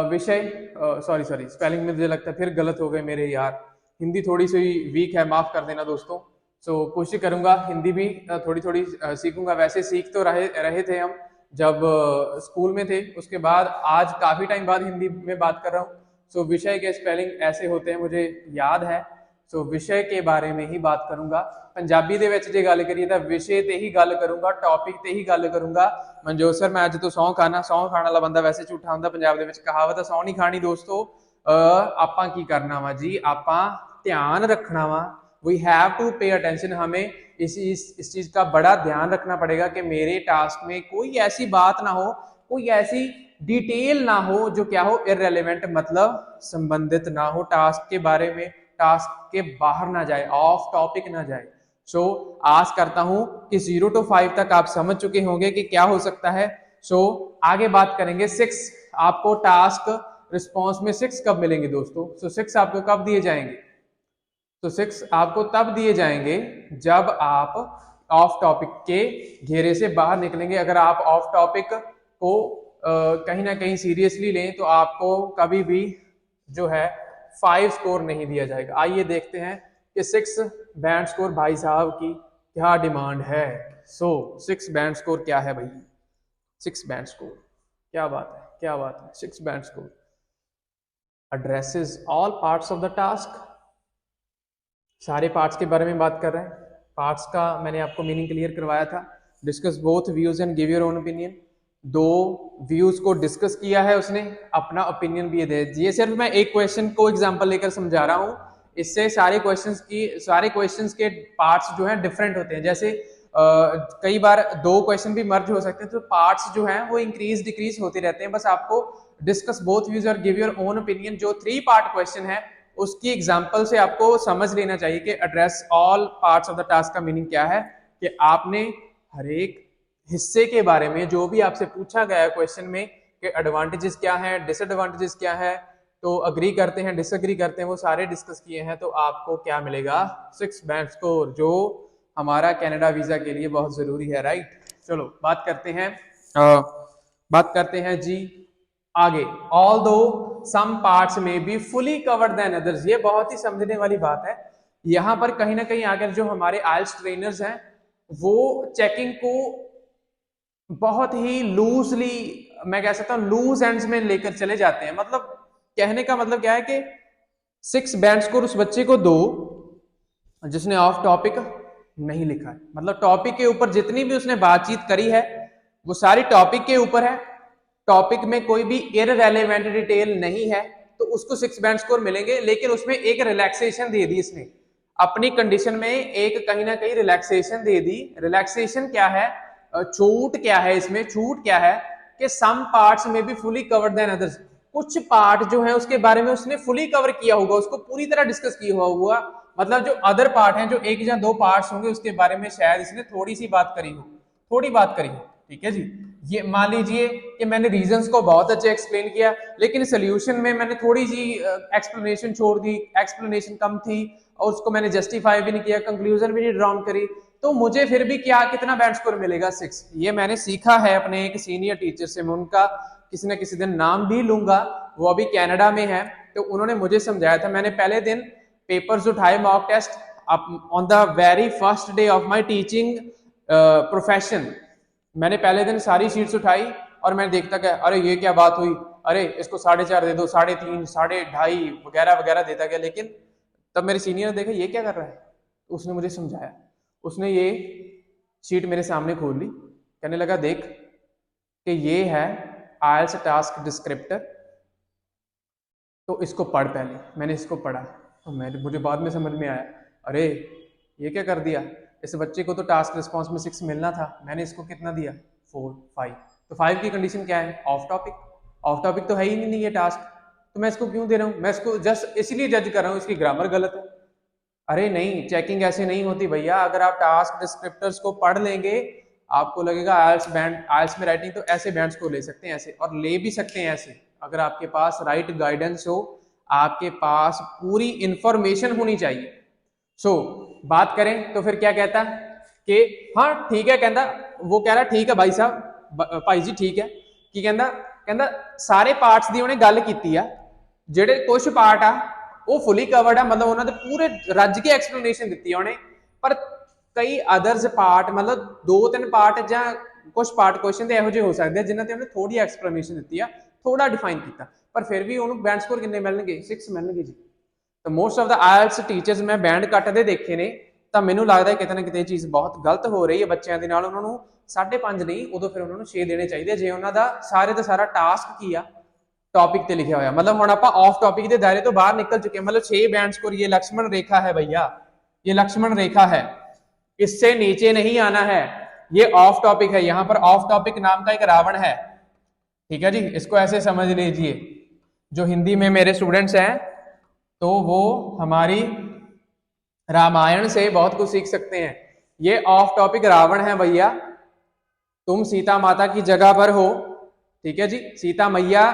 विषय, सॉरी स्पेलिंग में मुझे लगता है फिर गलत हो गए मेरे यार, हिंदी थोड़ी सी वीक है, माफ कर देना दोस्तों। कोशिश करूंगा हिंदी भी थोड़ी थोड़ी सीखूंगा। वैसे सीख तो रहे थे हम जब स्कूल में थे, उसके बाद आज काफी टाइम बाद हिंदी में बात कर रहा हूँ। विषय के स्पेलिंग ऐसे होते हैं, मुझे याद है। विषय के बारे में ही बात करूंगा। पंजाबी ਦੇ ਵਿੱਚ ਜੇ ਗੱਲ ਕਰੀਏ ਤਾਂ ਵਿਸ਼ੇ ਤੇ ਹੀ ਗੱਲ ਕਰੂੰਗਾ, ਟੌਪਿਕ ਤੇ ਹੀ ਗੱਲ ਕਰੂੰਗਾ। ਮਨਜੋਤ ਸਰ ਮੈਂ ਅੱਜ ਤੋਂ ਸਹੁੰ ਖਾਣਾ, ਸਹੁੰ ਖਾਣ ਵਾਲਾ ਬੰਦਾ ਵੈਸੇ ਝੂਠਾ ਹੁੰਦਾ, ਪੰਜਾਬ ਦੇ ਵਿੱਚ ਕਹਾਵਤ ਹੈ ਸਹੁੰ ਨਹੀਂ ਖਾਣੀ ਦੋਸਤੋ। ਆਪਾਂ ਕੀ ਕਰਨਾ ਵਾ ਜੀ, ਆਪਾਂ ध्यान रखना वा, we have to pay attention. हमें इस चीज का बड़ा ध्यान रखना पड़ेगा कि मेरे टास्क में कोई ऐसी बात ना हो, कोई ऐसी डिटेल ना हो जो क्या हो, इररेलेवेंट, मतलब संबंधित ना हो टास्क के बारे में, टास्क के बाहर ना जाए, ऑफ टॉपिक ना जाए। आस करता हूं कि 0 to 5 तक आप समझ चुके होंगे कि क्या हो सकता है। आगे बात करेंगे 6। आपको टास्क रिस्पॉन्स में 6 कब मिलेंगे दोस्तों? 6 आपको कब दिए जाएंगे? 6 आपको तब दिए जाएंगे जब आप ऑफ टॉपिक के घेरे से बाहर निकलेंगे। अगर आप ऑफ टॉपिक को कहीं ना कहीं सीरियसली लें तो आपको कभी भी जो है 5 स्कोर नहीं दिया जाएगा। आइए देखते हैं कि 6 बैंड स्कोर भाई साहब की क्या डिमांड है। 6 बैंड स्कोर क्या है भाई? 6 बैंड स्कोर, क्या बात है, क्या बात है। 6 band score addresses all parts of the task, सारे पार्ट्स के बारे में बात कर रहे हैं। पार्ट्स का मैंने आपको मीनिंग क्लियर करवाया था। Discuss both views and give your own opinion. 2 views को डिस्कस किया है उसने, अपना ओपिनियन भी दे। ये सिर्फ मैं एक क्वेश्चन को एग्जांपल लेकर समझा रहा हूँ, इससे सारे क्वेश्चंस के पार्ट्स जो हैं डिफरेंट होते हैं। जैसे कई बार 2 क्वेश्चन भी मर्ज हो सकते हैं, तो पार्ट्स जो हैं वो इंक्रीज डिक्रीज होते रहते हैं। बस आपको डिस्कस बोथ व्यूज और गिव योर ओन ओपिनियन, जो 3 पार्ट क्वेश्चन है, उसकी एग्जाम्पल से आपको समझ लेना चाहिए कि address all parts of the task का मीनिंग क्या है। कि आपने हर एक हिस्से के बारे में जो भी आपसे पूछा गया है क्वेश्चन में कि एडवांटेजेस क्या है, डिसएडवांटेजेस क्या है, तो अग्री करते हैं, डिसएग्री करते हैं, वो सारे डिस्कस किए हैं। तो आपको क्या मिलेगा? 6 बैंड स्कोर, जो हमारा कनाडा वीजा के लिए बहुत जरूरी है, राइट। चलो बात करते हैं जी आगे ऑल दो सम पार्ट्स में be fully covered than others, ये बहुत ही समझने वाली बात है। यहां पर कहीं ना कहीं अगर जो हमारे आइल्स ट्रेनर्स हैं वो चेकिंग को बहुत ही लूजली, मैं कह सकता हूं लूज एंड्स में लेकर चले जाते हैं। मतलब कहने का मतलब क्या है कि 6 बैंड स्कोर उस बच्चे को दो जिसने ऑफ टॉपिक नहीं लिखा है। मतलब टॉपिक के ऊपर जितनी भी उसने बातचीत करी है वो सारी टॉपिक के ऊपर है, टॉपिक में कोई भी इररेलेवेंट डिटेल नहीं है, तो उसको 6 बैंड स्कोर मिलेंगे। लेकिन उसमें एक रिलैक्सेशन दे दी इसने, अपनी कंडीशन में एक कहीं ना कहीं रिलैक्सेशन दे दी। रिलैक्सेशन क्या है, छूट क्या है, इसमें छूट क्या है कि सम पार्ट्स में भी फुली कवर्ड देन अदर्स, कुछ पार्ट जो है उसके बारे में उसने फुली कवर किया होगा, उसको पूरी तरह डिस्कस किया होगा। मतलब जो अदर पार्ट हैं, जो एक या दो पार्ट्स होंगे उसके बारे में शायद इसने थोड़ी सी बात करी हो, थोड़ी बात करी हो। ठीक है जी, ये मान लीजिए कि मैंने रीजंस को बहुत अच्छे एक्सप्लेन किया, लेकिन सोल्यूशन में मैंने थोड़ी सी एक्सप्लेनेशन छोड़ दी, एक्सप्लेनेशन कम थी और उसको मैंने जस्टिफाई भी नहीं किया, कंक्लूजन भी नहीं ड्राउन करी, तो मुझे फिर भी क्या कितना बैंड स्कोर मिलेगा 6। ये मैंने सीखा है अपने एक सीनियर टीचर से, मैं उनका किसी न किसी दिन नाम भी लूंगा, वो अभी कनाडा में है। तो उन्होंने मुझे समझाया था, मैंने पहले दिन पेपर्स उठाए mock test on the very first day of my teaching profession. मैंने पहले दिन सारी शीट्स उठाई और मैंने देखता क्या, अरे ये क्या बात हुई, अरे इसको 4.5 दे दो, 3.5, 2.5 वगैरह वगैरह देता गया। लेकिन तब मेरे सीनियर ने देखा ये क्या कर रहा है, उसने मुझे समझाया, उसने ये शीट मेरे सामने खोल ली, कहने लगा देख कि ये है आइल्स टास्क डिस्क्रिप्टर, तो इसको पढ़। पहले मैंने इसको पढ़ा तो मुझे बाद में समझ में आया, अरे ये क्या कर दिया, इस बच्चे को तो टास्क रिस्पॉन्स में 6 मिलना था, मैंने इसको कितना दिया 4, 5। तो 5 की कंडीशन क्या है, ऑफ टॉपिक। ऑफ टॉपिक तो है ही नहीं ये टास्क, तो मैं इसको क्यों दे रहा हूँ, मैं इसको जस्ट इसलिए जज कर रहा हूँ इसकी ग्रामर गलत है। अरे नहीं, चेकिंग ऐसे नहीं होती भैया। अगर आप टास्क डिस्क्रिप्टर्स को पढ़ लेंगे, आपको लगेगा आइल्स बैंड, आइल्स में राइटिंग तो ऐसे बैंड्स को ले सकते हैं ऐसे, और ले भी सकते हैं ऐसे, अगर आपके पास राइट गाइडेंस हो, आपके पास पूरी इंफॉर्मेशन होनी चाहिए। सो बात करें तो फिर क्या कहता कि हाँ ठीक है, कहता वो कह रहा ठीक है भाई साहब, भाई जी ठीक है कि कहता सारे पार्ट्स दी उन्हें गल कीती आ, ਜਿਹੜੇ कुछ पार्ट आ वो फुली कवर्ड है, मतलब उन्होंने पूरे रज के एक्सप्लेनेशन दी है उन्हें। पर कई अदर्स पार्ट, मतलब 2-3 पार्ट या कुछ पार्ट क्वेश्चन ਇਹੋ ਜਿਹੇ हो सकते हैं जिन्होंने उन्हें थोड़ी एक्सप्लेनेशन दी है, थोड़ा डिफाइन किया, पर फिर भी उन्होंने बैंड स्कोर कितने मिलणगे, 6 मिलणगे जी। तो most of the IELTS teachers मैं बैंड ਕੱਟਦੇ ਦੇਖੇ ਨੇ, ਤਾਂ ਮੈਨੂੰ ਲੱਗਦਾ ਕਿਤੇ ਨਾ ਕਿਤੇ ਚੀਜ਼ ਬਹੁਤ ਗਲਤ ਹੋ ਰਹੀ ਹੈ ਬੱਚਿਆਂ ਦੇ ਨਾਲ। ਉਹਨਾਂ ਨੂੰ 5.5 ਨਹੀਂ, ਉਦੋਂ ਫਿਰ ਉਹਨਾਂ ਨੂੰ 6 ਦੇਣੇ ਚਾਹੀਦੇ ਜੇ ਉਹਨਾਂ ਦਾ ਸਾਰੇ ਦਾ ਸਾਰਾ टास्क ਕੀ ਆ टॉपिक ਤੇ ਲਿਖਿਆ ਹੋਇਆ। मतलब ਹੁਣ ਆਪਾਂ ऑफ टॉपिक ਦੇ दायरे ਤੋਂ बाहर निकल चुके हैं। मतलब 6 बैंड स्कोर, ये लक्ष्मण रेखा है भैया, ये लक्ष्मण रेखा है, इससे नीचे नहीं आना है, ये ऑफ टॉपिक है। यहां पर ऑफ टॉपिक नाम का एक रावण है, ठीक है जी, इसको ऐसे समझ लीजिए। जो हिंदी में मेरे स्टूडेंट्स हैं तो वो हमारी रामायण से बहुत कुछ सीख सकते हैं। ये ऑफ टॉपिक रावण है भैया, तुम सीता माता की जगह पर हो, ठीक है जी, सीता मैया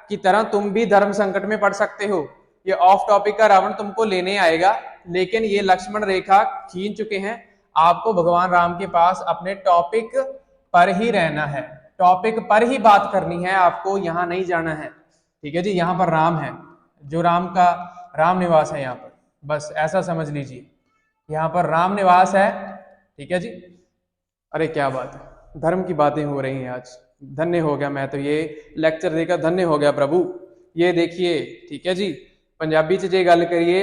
की तरह तुम भी धर्म संकट में पड़ सकते हो। ये ऑफ टॉपिक का रावण तुमको लेने आएगा, लेकिन ये लक्ष्मण रेखा खींच चुके हैं। आपको भगवान राम के पास अपने टॉपिक पर ही रहना है, टॉपिक पर ही बात करनी है, आपको यहाँ नहीं जाना है, ठीक है जी। यहाँ पर राम है, जो राम का राम निवास है यहाँ पर, बस ऐसा समझ लीजिए, यहाँ पर राम निवास है, ठीक है जी। अरे क्या बात है, धर्म की बातें हो रही हैं आज, धन्य हो गया मैं तो, ये लेक्चर देकर धन्य हो गया प्रभु। ये देखिए, ठीक है जी, पंजाबी च जे गल करिए,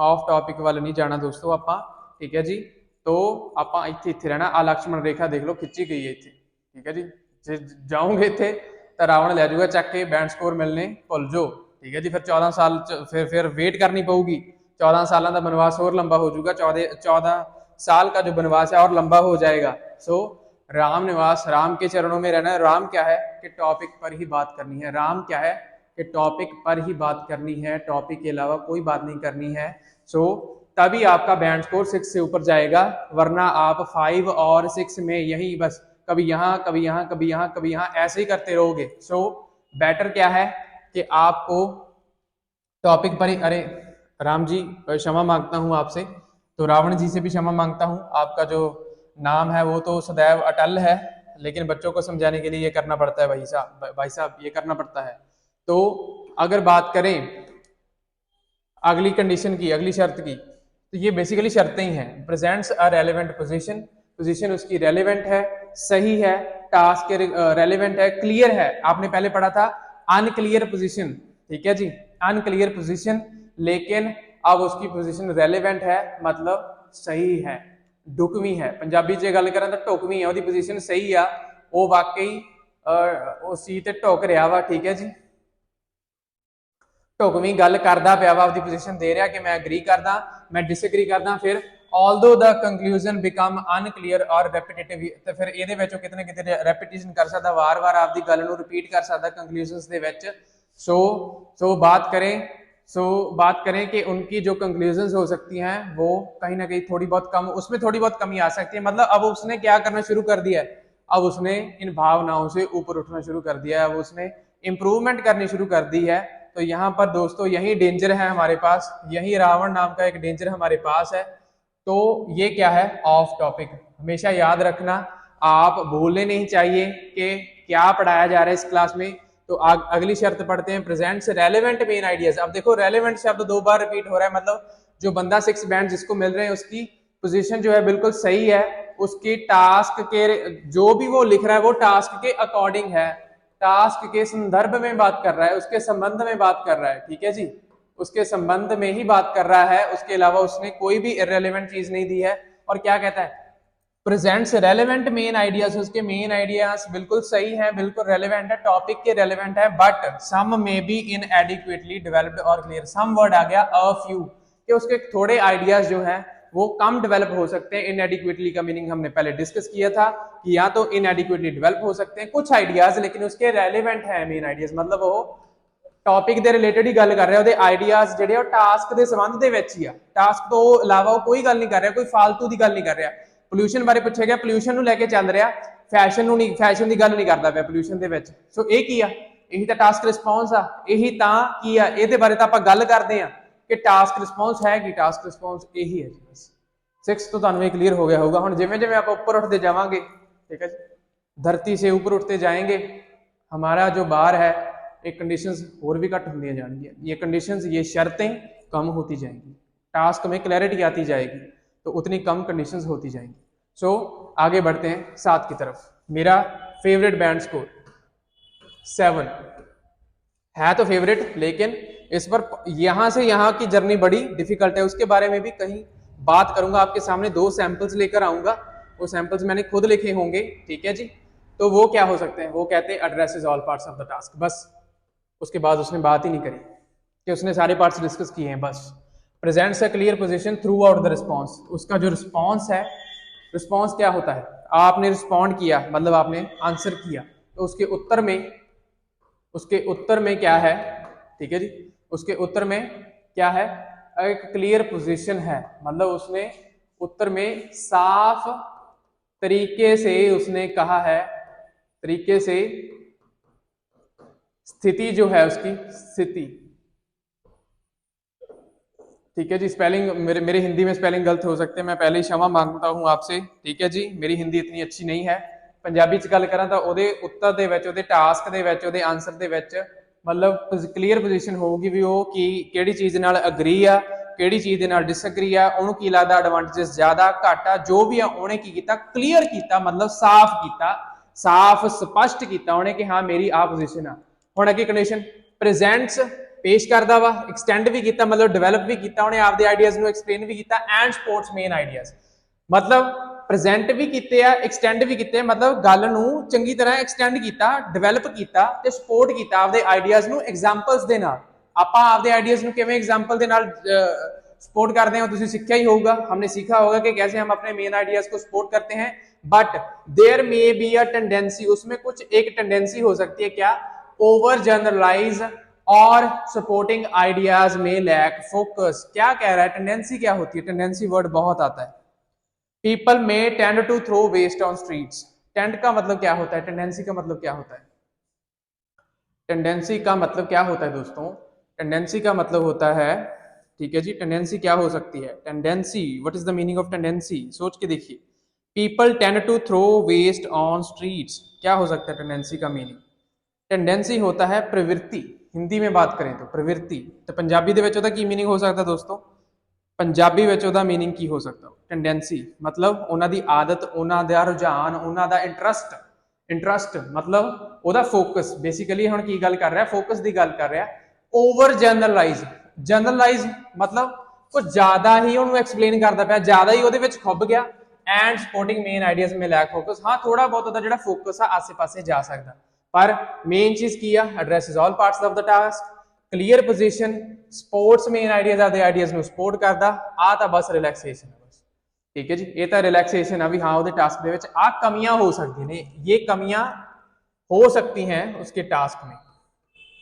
ऑफ टॉपिक वाल नहीं जाना दोस्तों आपां, ठीक है जी। तो आपां इत्थे रहना। आ लक्ष्मण रेखा देख लो खिंची गई है इत्थे, ठीक है जी। जे जाओगे इत्थे तो रावण लै जाऊगा चक के, बैंड स्कोर मिलने भुल जाओ, ठीक है जी। फिर 14 साल फिर वेट करनी पऊगी, 14 साल का बनवास और लंबा हो जाऊगा, 14 साल का जो बनवास है और लंबा हो जाएगा। सो राम निवास, राम के चरणों में रहना है। राम क्या है कि टॉपिक पर ही बात करनी है, राम क्या है कि टॉपिक पर ही बात करनी है, टॉपिक के अलावा कोई बात नहीं करनी है। सो तभी आपका बैंड स्कोर 6 से ऊपर जाएगा, वरना आप 5 और 6 में यही बस कभी यहाँ कभी यहाँ कभी यहाँ कभी यहाँ ऐसे ही करते रहोगे। सो बेटर क्या है कि आपको टॉपिक पर ही, अरे राम जी क्षमा मांगता हूं आपसे, तो रावण जी से भी क्षमा मांगता हूं, आपका जो नाम है वो तो सदैव अटल है, लेकिन बच्चों को समझाने के लिए ये करना पड़ता है भाई साहब, ये करना पड़ता है। तो अगर बात करें अगली कंडीशन की, अगली शर्त की, तो ये बेसिकली शर्तें ही हैं। प्रेजेंट्स अ रेलेवेंट पोजीशन, पोजीशन उसकी रेलेवेंट है, सही है, टास्क के रेलेवेंट है, क्लियर है। आपने पहले पढ़ा था अनक्लियर पोजीशन, ठीक है जी, अनक्लियर पोजीशन, लेकिन अब उसकी पोजीशन रेलेवेंट है, मतलब सही है, ढुकवी है। पंजाबी च गल करें तो ढुकवी है, ਉਹਦੀ पोजीशन सही आ, वो वाकई उस चीज ते ढुक रहा वा, ठीक है जी, ढुकवी गल करता पिया वा, अपनी पोजीशन दे रहा कि मैं एग्री करदा, मैं डिसएग्री करदा, फिर ऑल्दो द कंक्लूजन बिकम अनक्लीयर और रेपिटेटिव, तो फिर ਇਹਦੇ ਵਿੱਚੋਂ ਕਿਤੇ ਨਾ ਕਿਤੇ ਰੈਪੀਟੀਸ਼ਨ ਕਰ ਸਕਦਾ, ਵਾਰ-ਵਾਰ ਆਪਦੀ ਗੱਲ ਨੂੰ ਰਿਪੀਟ कर सकता कंक्लूजन्स ਦੇ ਵਿੱਚ। सो बात करें कि उनकी जो कंक्लूजन्स हो सकती हैं वो कहीं ना कहीं थोड़ी बहुत कम, उसमें थोड़ी बहुत कमी आ सकती है। मतलब अब उसने क्या करना शुरू कर दिया है, अब उसने इन भावनाओं से ऊपर उठना शुरू कर दिया है, अब उसने इंप्रूवमेंट करनी शुरू कर दी है। तो यहाँ पर दोस्तों यही डेंजर है हमारे पास, यही रावण नाम का एक डेंजर हमारे पास है। तो ये क्या है, ऑफ टॉपिक। हमेशा याद रखना, आप भूलने नहीं चाहिए कि क्या पढ़ाया जा रहा है इस क्लास में। तो अगली शर्त पढ़ते हैं, प्रेजेंट से रेलेवेंट मेन आइडियाज। अब देखो रेलेवेंट शब्द 2 बार रिपीट हो रहा है, मतलब जो बंदा 6 बैंड जिसको मिल रहे हैं उसकी पोजीशन जो है बिल्कुल सही है, उसकी टास्क के जो भी वो लिख रहा है वो टास्क के अकॉर्डिंग है, टास्क के संदर्भ में बात कर रहा है, उसके संबंध में बात कर रहा है, ठीक है जी, उसके संबंध में ही बात कर रहा है, उसके अलावा उसने कोई भी इररेलेवेंट चीज नहीं दी है। और क्या कहता है, प्रेजेंट्स रेलेवेंट मेन आइडियाज, उसके मेन आइडियाज बिल्कुल सही है, बिल्कुल रेलेवेंट है, टॉपिक के रेलेवेंट है, but some may be inadequately developed और क्लियर। सम वर्ड आ गया अ फ्यू, कि उसके थोड़े आइडियाज जो है वो कम डेवलप हो सकते हैं। इनएडिक्वेटली का मीनिंग हमने पहले डिस्कस किया था कि या तो इनएडिक्वेटली डेवलप हो सकते हैं कुछ आइडियाज, लेकिन उसके रेलेवेंट है मेन आइडियाज, मतलब वो टॉपिक ਦੇ ਰਿਲੇਟਡ ਹੀ ਗੱਲ ਕਰ ਰਿਹਾ, ਉਹਦੇ ਆਈਡੀਆਜ਼ ਜਿਹੜੇ ਉਹ ਟਾਸਕ ਦੇ ਸੰਬੰਧ ਦੇ ਵਿੱਚ ਹੀ ਆ, ਟਾਸਕ ਤੋਂ ਇਲਾਵਾ ਉਹ ਕੋਈ ਗੱਲ ਨਹੀਂ ਕਰ ਰਿਹਾ, ਕੋਈ ਫालतू ਦੀ ਗੱਲ ਨਹੀਂ ਕਰ ਰਿਹਾ। पोल्यूशन बारे पूछा गया, पोल्यूशन ਨੂੰ ਲੈ ਕੇ ਚੱਲ ਰਿਹਾ, फैशन ਨੂੰ नहीं, फैशन ਦੀ ਗੱਲ ਨਹੀਂ ਕਰਦਾ ਪਿਆ पोल्यूशन ਦੇ ਵਿੱਚ। ਸੋ ਇਹ ਕੀ ਆ, ਇਹੀ ਤਾਂ टास्क रिस्पॉन्स ਆ, ਇਹੀ ਤਾਂ ਕੀ ਆ, ਇਹਦੇ ਬਾਰੇ ਤਾਂ ਆਪਾਂ ਗੱਲ ਕਰਦੇ ਆ ਕਿ टास्क रिस्पॉन्स है कि टास्क रिस्पॉन्स ਇਹੀ ਹੈ ਜੀ। बस 6 तो ਤੁਹਾਨੂੰ ਇਹ क्लियर हो गया होगा। ਹੁਣ ਜਿਵੇਂ जिवें ਆਪਾਂ ऊपर उठते जावांगे, ठीक है जी, धरती से ऊपर उठते जाएंगे, हमारा जो बार है एक कंडीशंस और भी घट होंदी जाएंगी, ये कंडीशंस, ये शर्तें कम होती जाएंगी, टास्क में क्लैरिटी आती जाएगी, तो उतनी कम कंडीशंस होती जाएंगी। सो आगे बढ़ते हैं 7 की तरफ। मेरा फेवरेट बैंड स्कोर 7 है, तो फेवरेट, लेकिन इस पर यहां से यहां की जर्नी बड़ी डिफिकल्ट है, उसके बारे में भी कहीं बात करूंगा। आपके सामने 2 सैंपल्स लेकर आऊंगा, वो सैंपल्स मैंने खुद लिखे होंगे, ठीक है जी। तो वो क्या हो सकते हैं, वो कहते हैं addresses all parts of the task. बस उसके बाद उसने बात ही नहीं करी कि उसने सारे पार्ट्स डिस्कस किए हैं। बस presents a clear position through out the response, उसका जो रिस्पॉन्स है, रिस्पॉन्स क्या होता है, आपने रिस्पॉन्ड किया मतलब आपने आंसर किया, तो उसके उत्तर में क्या है, ठीक है जी, उसके उत्तर में क्या है, एक क्लियर पोजीशन है, मतलब उसने उत्तर में साफ तरीके से उसने कहा है, तरीके से स्थिति जो है उसकी स्थिति, ठीक है जी। स्पेलिंग मेरे हिंदी में स्पेलिंग गलत हो सकते हैं, मैं पहले ही क्षमा मांगता हूं आपसे, ठीक है जी, मेरी हिंदी इतनी अच्छी नहीं है। पंजाबी च गल करा तो ਉਹਦੇ उत्तर ਦੇ ਵਿੱਚ, ਉਹਦੇ ਟਾਸਕ ਦੇ ਵਿੱਚ, ਉਹਦੇ ਆਨਸਰ ਦੇ ਵਿੱਚ मतलब क्लीयर पोजीशन होगी भी ਉਹ ਕੀ ਕਿਹੜੀ ਚੀਜ਼ ਨਾਲ ਅਗਰੀ ਆ, ਕਿਹੜੀ ਚੀਜ਼ ਦੇ ਨਾਲ ਡਿਸਐਗਰੀ ਆ, ਉਹਨੂੰ ਕੀ ਲੱਗਦਾ ਐਡਵਾਂਟੇजेस ਜ਼ਿਆਦਾ ਘੱਟ ਆ, ਜੋ ਵੀ ਆ ਉਹਨੇ ਕੀ ਕੀਤਾ, ਕਲੀਅਰ ਕੀਤਾ, मतलब ਸਾਫ਼ ਕੀਤਾ, ਸਾਫ਼ ਸਪਸ਼ਟ ਕੀਤਾ ਉਹਨੇ कि हाँ मेरी आ पोजीशन आ। ਹੁਣ ਅੱਗੇ ਕੰਡੀਸ਼ਨ प्रेजेंट्स पेश करता वा, एक्सटेंड भी किया, मतलब डेवलप भी किया, उन्हें आपके आइडियाज को एक्सप्लेन भी किया, एंड सपोर्ट्स मेन आइडियाज, मतलब प्रेजेंट भी किए, एक्सटेंड भी किए, मतलब गल नूं चंगी तरह एक्सटेंड किया, डेवलप किया ते सपोर्ट किया आपके आइडियाज को एग्जांपल्स दे नाल। आपां आपके आइडियाज को किवें एग्जांपल दे नाल सपोर्ट करते हैं, तुसीं सीखा ही होगा, हमने सीखा होगा कि कैसे हम अपने मेन आइडियाज को सपोर्ट करते हैं। But there may be a tendency, उसमें कुछ एक टेंडेंसी हो सकती है, क्या, ओवर जनरलाइज और सपोर्टिंग आइडियाज में लैक फोकस। क्या कह रहा है, टेंडेंसी क्या होती है, टेंडेंसी वर्ड बहुत आता है। पीपल में tend to throw waste on streets, tend का मतलब क्या होता है, टेंडेंसी का मतलब क्या होता है, टेंडेंसी का मतलब क्या होता है दोस्तों, टेंडेंसी का मतलब होता है, ठीक है जी, टेंडेंसी क्या हो सकती है, tendency, what is the meaning of tendency, सोच के देखिए। People tend to throw waste on streets, क्या हो सकता है टेंडेंसी का मीनिंग, टेंडेंसी होता है प्रवृत्ति, हिंदी में बात करें तो प्रवृत्ति, तो पंजाबी ਦੇ ਵਿੱਚ ਉਹਦਾ ਕੀ मीनिंग हो सकता दोस्तों? पंजाबी ਵਿੱਚ ਉਹਦਾ मीनिंग ਕੀ ਹੋ ਸਕਦਾ? टेंडेंसी मतलब ਉਹਨਾਂ ਦੀ आदत, ਉਹਨਾਂ ਦਾ रुझान, ਉਹਨਾਂ ਦਾ इंटरस्ट मतलब ਉਹਦਾ फोकस। बेसिकली ਹੁਣ ਕੀ ਗੱਲ ਕਰ ਰਿਹਾ? फोकस ਦੀ ਗੱਲ ਕਰ ਰਿਹਾ। ओवर जनरलाइज मतलब कुछ ज्यादा ही ਉਹਨੂੰ एक्सप्लेन करता ਪਿਆ, ज्यादा ही ਉਹਦੇ ਵਿੱਚ ਖੁੱਭ ਗਿਆ। एंड सपोर्टिंग मेन आइडियाज में लैक फोकस। हाँ थोड़ा बहुत ਉਹਦਾ ਜਿਹੜਾ फोकस आ आसे पासे जा सकता, पर मेन चीज की है addresses all parts of the task, clear position, supports main ideas आदि आइडियाज ਨੂੰ सपोर्ट करता। आ ਤਾਂ बस रिलैक्सेशन है बस, ठीक है जी। ये तो रिलैक्सेशन है भी हाँ ਉਹਦੇ टास्क ਦੇ ਵਿੱਚ आ कमियां हो सकती ने, ये कमियां हो सकती हैं उसके टास्क में,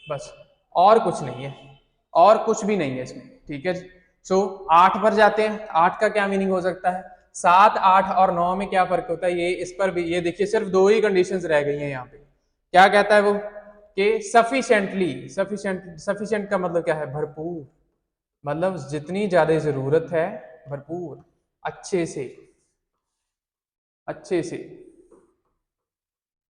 बस और कुछ नहीं है, और कुछ भी नहीं है इसमें, ठीक है जी। सो 8 पर जाते हैं। 8 का क्या मीनिंग हो सकता है? 7, 8 और 9 में क्या फर्क होता है? ये इस पर भी ये देखिए सिर्फ दो ही कंडीशंस रह गई हैं यहाँ पे। क्या कहता है वो कि सफिशिएंटली, सफिशिएंट का मतलब क्या है? भरपूर, मतलब जितनी ज्यादा जरूरत है, भरपूर, अच्छे से,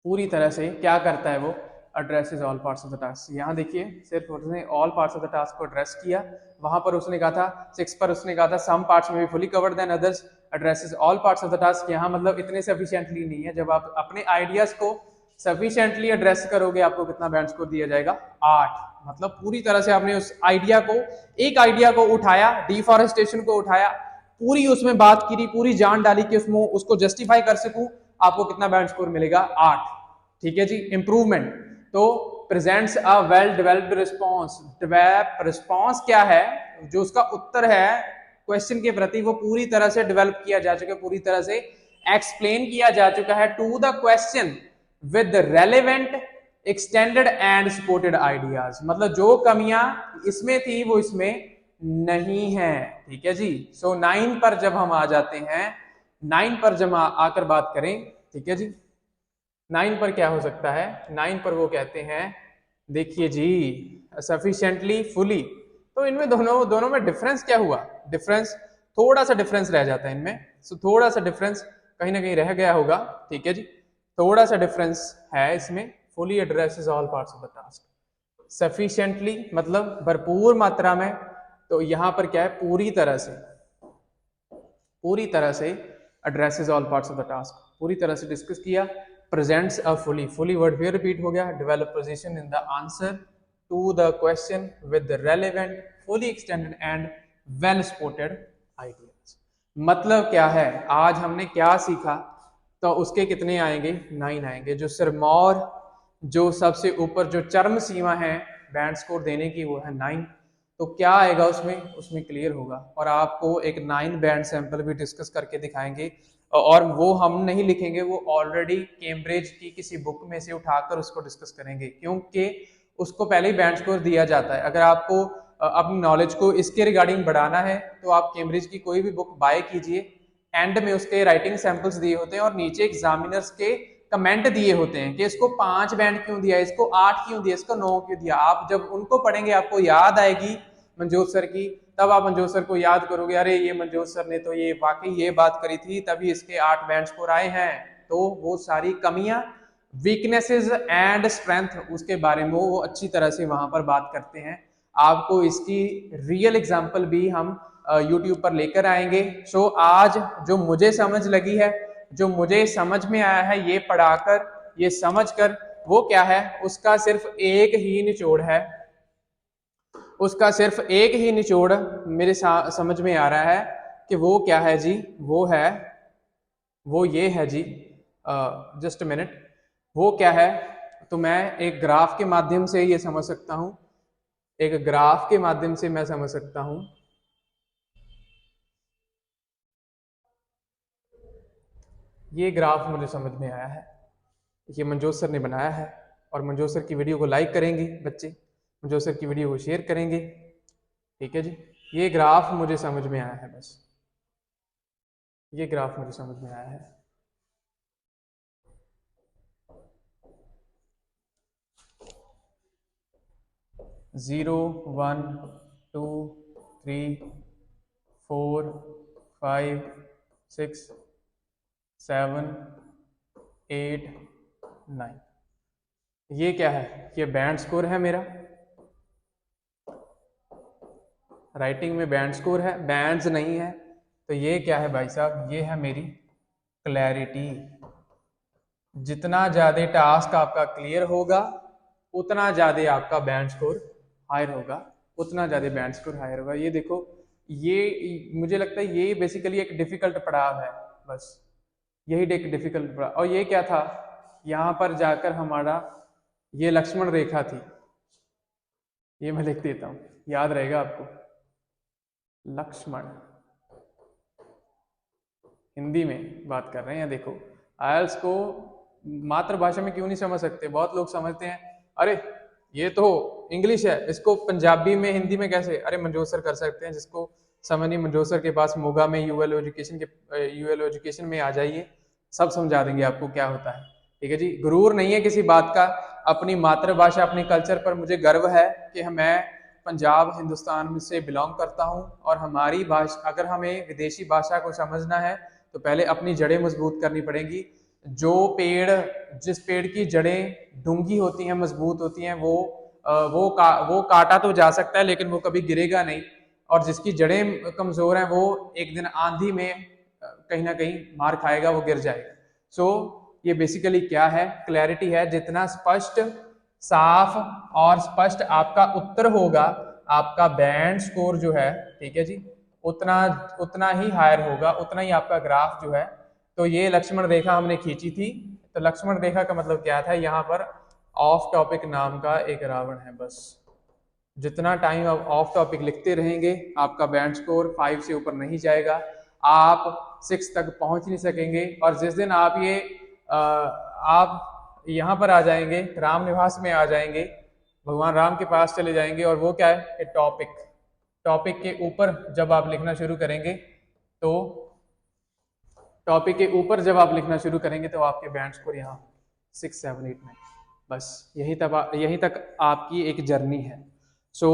पूरी तरह से क्या करता है वो? Addresses all parts of the task. यहाँ देखिए सिर्फ उसने all parts of the task को एड्रेस किया। वहां पर उसने कहा था 6 पर उसने कहा था सम पार्ट्स में भी fully covered than others addresses all parts of the task. यहाँ मतलब इतने सफिशिएंटली नहीं है। जब आप अपने आइडियाज को सफिशिएंटली एड्रेस करोगे आपको कितना बैंड स्कोर दिया जाएगा? 8। मतलब पूरी तरह से आपने उस आइडिया को, एक आइडिया को उठाया, डिफॉरेस्टेशन को उठाया, पूरी उसमें बात की, पूरी जान डाली कि उसमें उसको जस्टिफाई कर सकूं, आपको कितना बैंड स्कोर मिलेगा? 8, ठीक है जी। इंप्रूवमेंट तो presents a well developed response. Develop response क्या है? जो उसका उत्तर है क्वेश्चन के प्रति वो पूरी तरह से डेवलप किया जा चुका है, पूरी तरह से एक्सप्लेन किया जा चुका है to the question with relevant extended and supported ideas. मतलब जो कमियां इसमें थी वो इसमें नहीं है, ठीक है जी। सो 9 पर जब हम आ जाते हैं, 9 पर जब आकर बात करें, ठीक है जी, 9 पर क्या हो सकता है? 9 पर वो कहते हैं, देखिए जी, सफिशिएंटली, फुली। तो इनमें दोनों में डिफरेंस क्या हुआ? डिफरेंस थोड़ा सा डिफरेंस रह जाता है इनमें। सो थोड़ा सा डिफरेंस कहीं ना कहीं रह गया होगा, ठीक है जी, थोड़ा सा डिफरेंस है इसमें। Fully addresses all parts of the task, sufficiently मतलब भरपूर मात्रा में, तो यहां पर क्या है? पूरी तरह से addresses all parts of the task, पूरी तरह से डिस्कस किया। प्रेजेंट्स अ फुली वर्ड फिर रिपीट हो गया। Develop position in the answer to the question with the relevant, fully extended and well supported ideas. मतलब क्या है? आज हमने क्या सीखा? तो उसके कितने आएंगे? 9 आएंगे। जो सिरमौर, जो सबसे ऊपर जो चरम सीमा है बैंड स्कोर देने की, वो है 9। तो क्या आएगा उसमें क्लियर होगा। और आपको एक 9 बैंड सैंपल भी डिस्कस करके दिखाएंगे, और वो हम नहीं लिखेंगे, वो ऑलरेडी कैम्ब्रिज की किसी बुक में से उठाकर उसको डिस्कस करेंगे, क्योंकि उसको पहले ही बैंड स्कोर दिया जाता है। अगर आपको अपनी नॉलेज को इसके रिगार्डिंग बढ़ाना है तो आप कैम्ब्रिज की कोई भी बुक बाय कीजिए, एंड में उसके राइटिंग सैंपल्स दिए होते हैं और नीचे एग्जामिनर्स के कमेंट दिए होते हैं कि इसको 5 बैंड क्यों दिया, इसको 8 क्यों दिया, इसको 9 क्यों दिया। आप जब उनको पढ़ेंगे आपको याद आएगी मनजोत सर की, तब आप मनजोत सर को याद करोगे, अरे ये मनजोत सर ने तो ये वाकई ये बात करी थी, तभी इसके 8 बैंड स्कोर आए हैं। तो वो सारी कमियां, वीकनेसेस एंड स्ट्रेंथ, उसके बारे में वो अच्छी तरह से वहां पर बात करते हैं। आपको इसकी रियल एग्जांपल भी हम यूट्यूब पर लेकर आएंगे। सो आज जो मुझे समझ लगी है, जो मुझे समझ में आया है, ये पढ़ाकर, ये समझकर, वो क्या है? उसका सिर्फ एक ही निचोड़ है, उसका सिर्फ एक ही निचोड़ मेरे समझ में आ रहा है कि वो क्या है जी? वो ये है जी, जस्ट मिनट, वो क्या है? तो मैं एक ग्राफ के माध्यम से ये समझ सकता हूं, एक ग्राफ के माध्यम से मैं समझ सकता हूं। ये ग्राफ मुझे समझ में आया है, ये मनजोत सर ने बनाया है, और मनजोत सर की वीडियो को लाइक करेंगे बच्चे, मनजोत सर की वीडियो को शेयर करेंगे, ठीक है जी। ये ग्राफ मुझे समझ में आया है, बस ये ग्राफ मुझे समझ में आया है। जीरो, 1, 2, 3, 4, 5, 6, 7, 8, 9। ये क्या है? ये बैंड स्कोर है मेरा, राइटिंग में बैंड स्कोर है, बैंड्स नहीं है, तो ये क्या है भाई साहब, ये है मेरी क्लैरिटी। जितना ज़्यादा टास्क आपका क्लियर होगा उतना ज़्यादा आपका बैंड स्कोर हायर होगा, उतना ज़्यादा बैंड स्कोर हायर होगा। ये देखो, ये मुझे लगता है ये बेसिकली एक डिफिकल्ट पड़ाव है, बस यही एक डिफिकल्ट पड़ाव। और ये क्या था, यहाँ पर जाकर हमारा ये लक्ष्मण रेखा थी, ये मैं लिख देता हूँ, याद रहेगा आपको, लक्ष्मण। हिंदी में बात कर रहे हैं। देखो आयल्स को मातृभाषा में क्यों नहीं समझ सकते, बहुत लोग समझते हैं अरे ये तो इंग्लिश है, इसको पंजाबी में हिंदी में कैसे, अरे मंजोत सर कर सकते हैं, जिसको समझ नहीं मंजोत सर के पास मोगा में यूएल एजुकेशन में आ जाइए, सब समझा देंगे आपको क्या होता है। ठीक है जी, गुरूर नहीं है किसी बात का, अपनी मातृभाषा अपनी कल्चर पर मुझे गर्व है कि मैं पंजाब हिंदुस्तान से बिलोंग करता हूँ, और हमारी भाषा, अगर हमें विदेशी भाषा को समझना है तो पहले अपनी जड़ें मजबूत करनी पड़ेंगी। जो पेड़, जिस पेड़ की जड़ें डूंगी होती हैं, मजबूत होती हैं, वो काटा तो जा सकता है लेकिन वो कभी गिरेगा नहीं, और जिसकी जड़ें कमजोर हैं वो एक दिन आंधी में कहीं ना कहीं मार खाएगा, वो गिर जाएगा। सो ये बेसिकली क्या है, क्लैरिटी है। जितना स्पष्ट, साफ और स्पष्ट आपका उत्तर होगा, आपका बैंड स्कोर जो है, ठीक है जी, उतना ही हायर होगा, उतना ही आपका ग्राफ जो है। तो ये लक्ष्मण रेखा हमने खींची थी, तो लक्ष्मण रेखा का मतलब क्या था, यहाँ पर ऑफ टॉपिक नाम का एक रावण है। बस जितना टाइम आप ऑफ टॉपिक लिखते रहेंगे आपका बैंड स्कोर 5 से ऊपर नहीं जाएगा, आप 6 तक पहुंच नहीं सकेंगे। और जिस दिन आप आप यहाँ पर आ जाएंगे, राम निवास में आ जाएंगे, भगवान राम के पास चले जाएंगे, और वो क्या है, टॉपिक के ऊपर जब आप लिखना शुरू करेंगे, तो टॉपिक के ऊपर जब आप लिखना शुरू करेंगे तो आपके बैंड स्कोर यहाँ 6, 7, 8, 9, बस यहीं तक आपकी एक जर्नी है। सो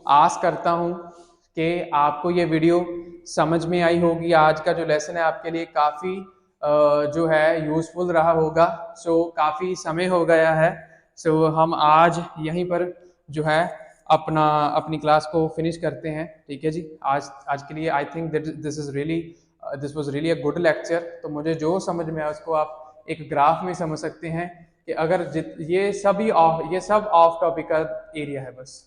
आस करता हूँ कि आपको ये वीडियो समझ में आई होगी। आज का जो लेसन है आपके लिए काफ़ी जो है यूजफुल रहा होगा। सो काफ़ी समय हो गया है, सो हम आज यहीं पर जो है अपनी क्लास को फिनिश करते हैं। ठीक है जी, आज के लिए I think this was really a good lecture. तो मुझे जो समझ में आया उसको आप एक ग्राफ में समझ सकते हैं कि अगर ये सब ऑफ टॉपिक का एरिया है, बस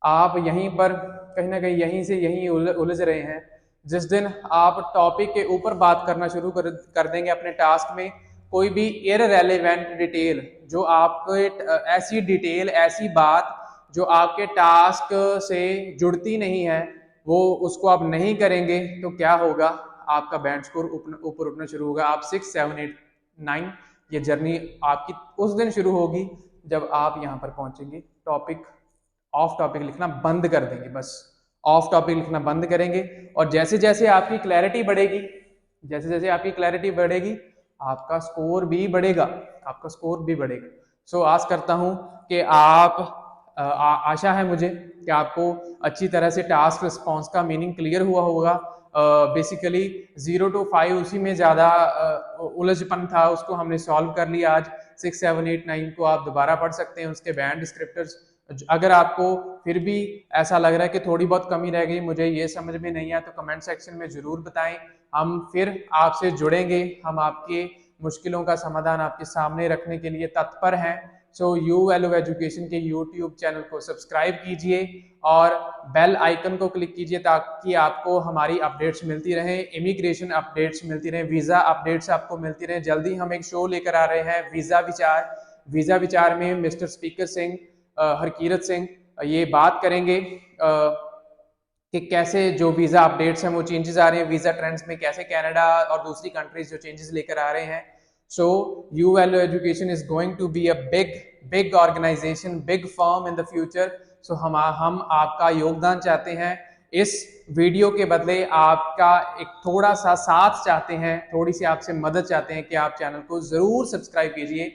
आप यहीं पर कहीं ना कहीं यहीं से यहीं उलझ रहे हैं। जिस दिन आप टॉपिक के ऊपर बात करना शुरू कर देंगे अपने टास्क में, कोई भी इररेलेवेंट डिटेल, जो आपके ऐसी डिटेल, ऐसी बात जो आपके टास्क से जुड़ती नहीं है, वो उसको आप नहीं करेंगे, तो क्या होगा, आपका बैंड स्कोर ऊपर उठना शुरू होगा। आप 6, 7, 8, 9 ये जर्नी आपकी उस दिन शुरू होगी जब आप यहाँ पर पहुंचेंगे। ऑफ टॉपिक लिखना बंद कर देंगे, बस ऑफ टॉपिक लिखना बंद करेंगे। और जैसे जैसे आपकी क्लैरिटी बढ़ेगी, आपका स्कोर भी बढ़ेगा। सो आस करता हूं कि आशा है मुझे कि आपको अच्छी तरह से टास्क रिस्पॉन्स का मीनिंग क्लियर हुआ होगा। बेसिकली 0 to 5 उसी में ज़्यादा उलझपन था, उसको हमने सॉल्व कर लिया। आज 6, 7, 8, 9 को आप दोबारा पढ़ सकते हैं, उसके बैंड डिस्क्रिप्टर्स। अगर आपको फिर भी ऐसा लग रहा है कि थोड़ी बहुत कमी रह गई, मुझे ये समझ में नहीं आया, तो कमेंट सेक्शन में ज़रूर बताएं। हम फिर आपसे जुड़ेंगे, हम आपके मुश्किलों का समाधान आपके सामने रखने के लिए तत्पर हैं। सो UL एजुकेशन के YouTube चैनल को सब्सक्राइब कीजिए और बेल आइकन को क्लिक कीजिए ताकि आपको हमारी अपडेट्स मिलती रहें, इमिग्रेशन अपडेट्स मिलती रहें, वीज़ा अपडेट्स आपको मिलती रहें। जल्दी हम एक शो लेकर आ रहे हैं, वीज़ा विचार में मिस्टर स्पीकर सिंह, हरकीरत सिंह ये बात करेंगे कि कैसे जो वीज़ा अपडेट्स हैं वो चेंजेस आ रहे हैं, वीज़ा ट्रेंड्स में कैसे कनाडा और दूसरी कंट्रीज जो चेंजेस लेकर आ रहे हैं। So UL Education is going to be a big organization, big firm in the future. So हम आपका योगदान चाहते हैं, इस वीडियो के बदले आपका एक थोड़ा सा साथ चाहते हैं, थोड़ी सी आपसे मदद चाहते हैं कि आप चैनल को जरूर सब्सक्राइब कीजिए।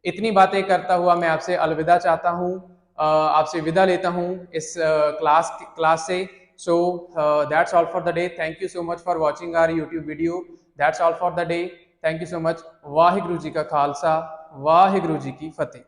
इतनी बातें करता हुआ मैं आपसे अलविदा चाहता हूँ, आपसे विदा लेता हूँ इस क्लास से। So that's all for the day. Thank you so much for watching our YouTube video. That's all for the day. Thank you so much. Waheguru ji का खालसा, वाहिगुरु जी की फतेह।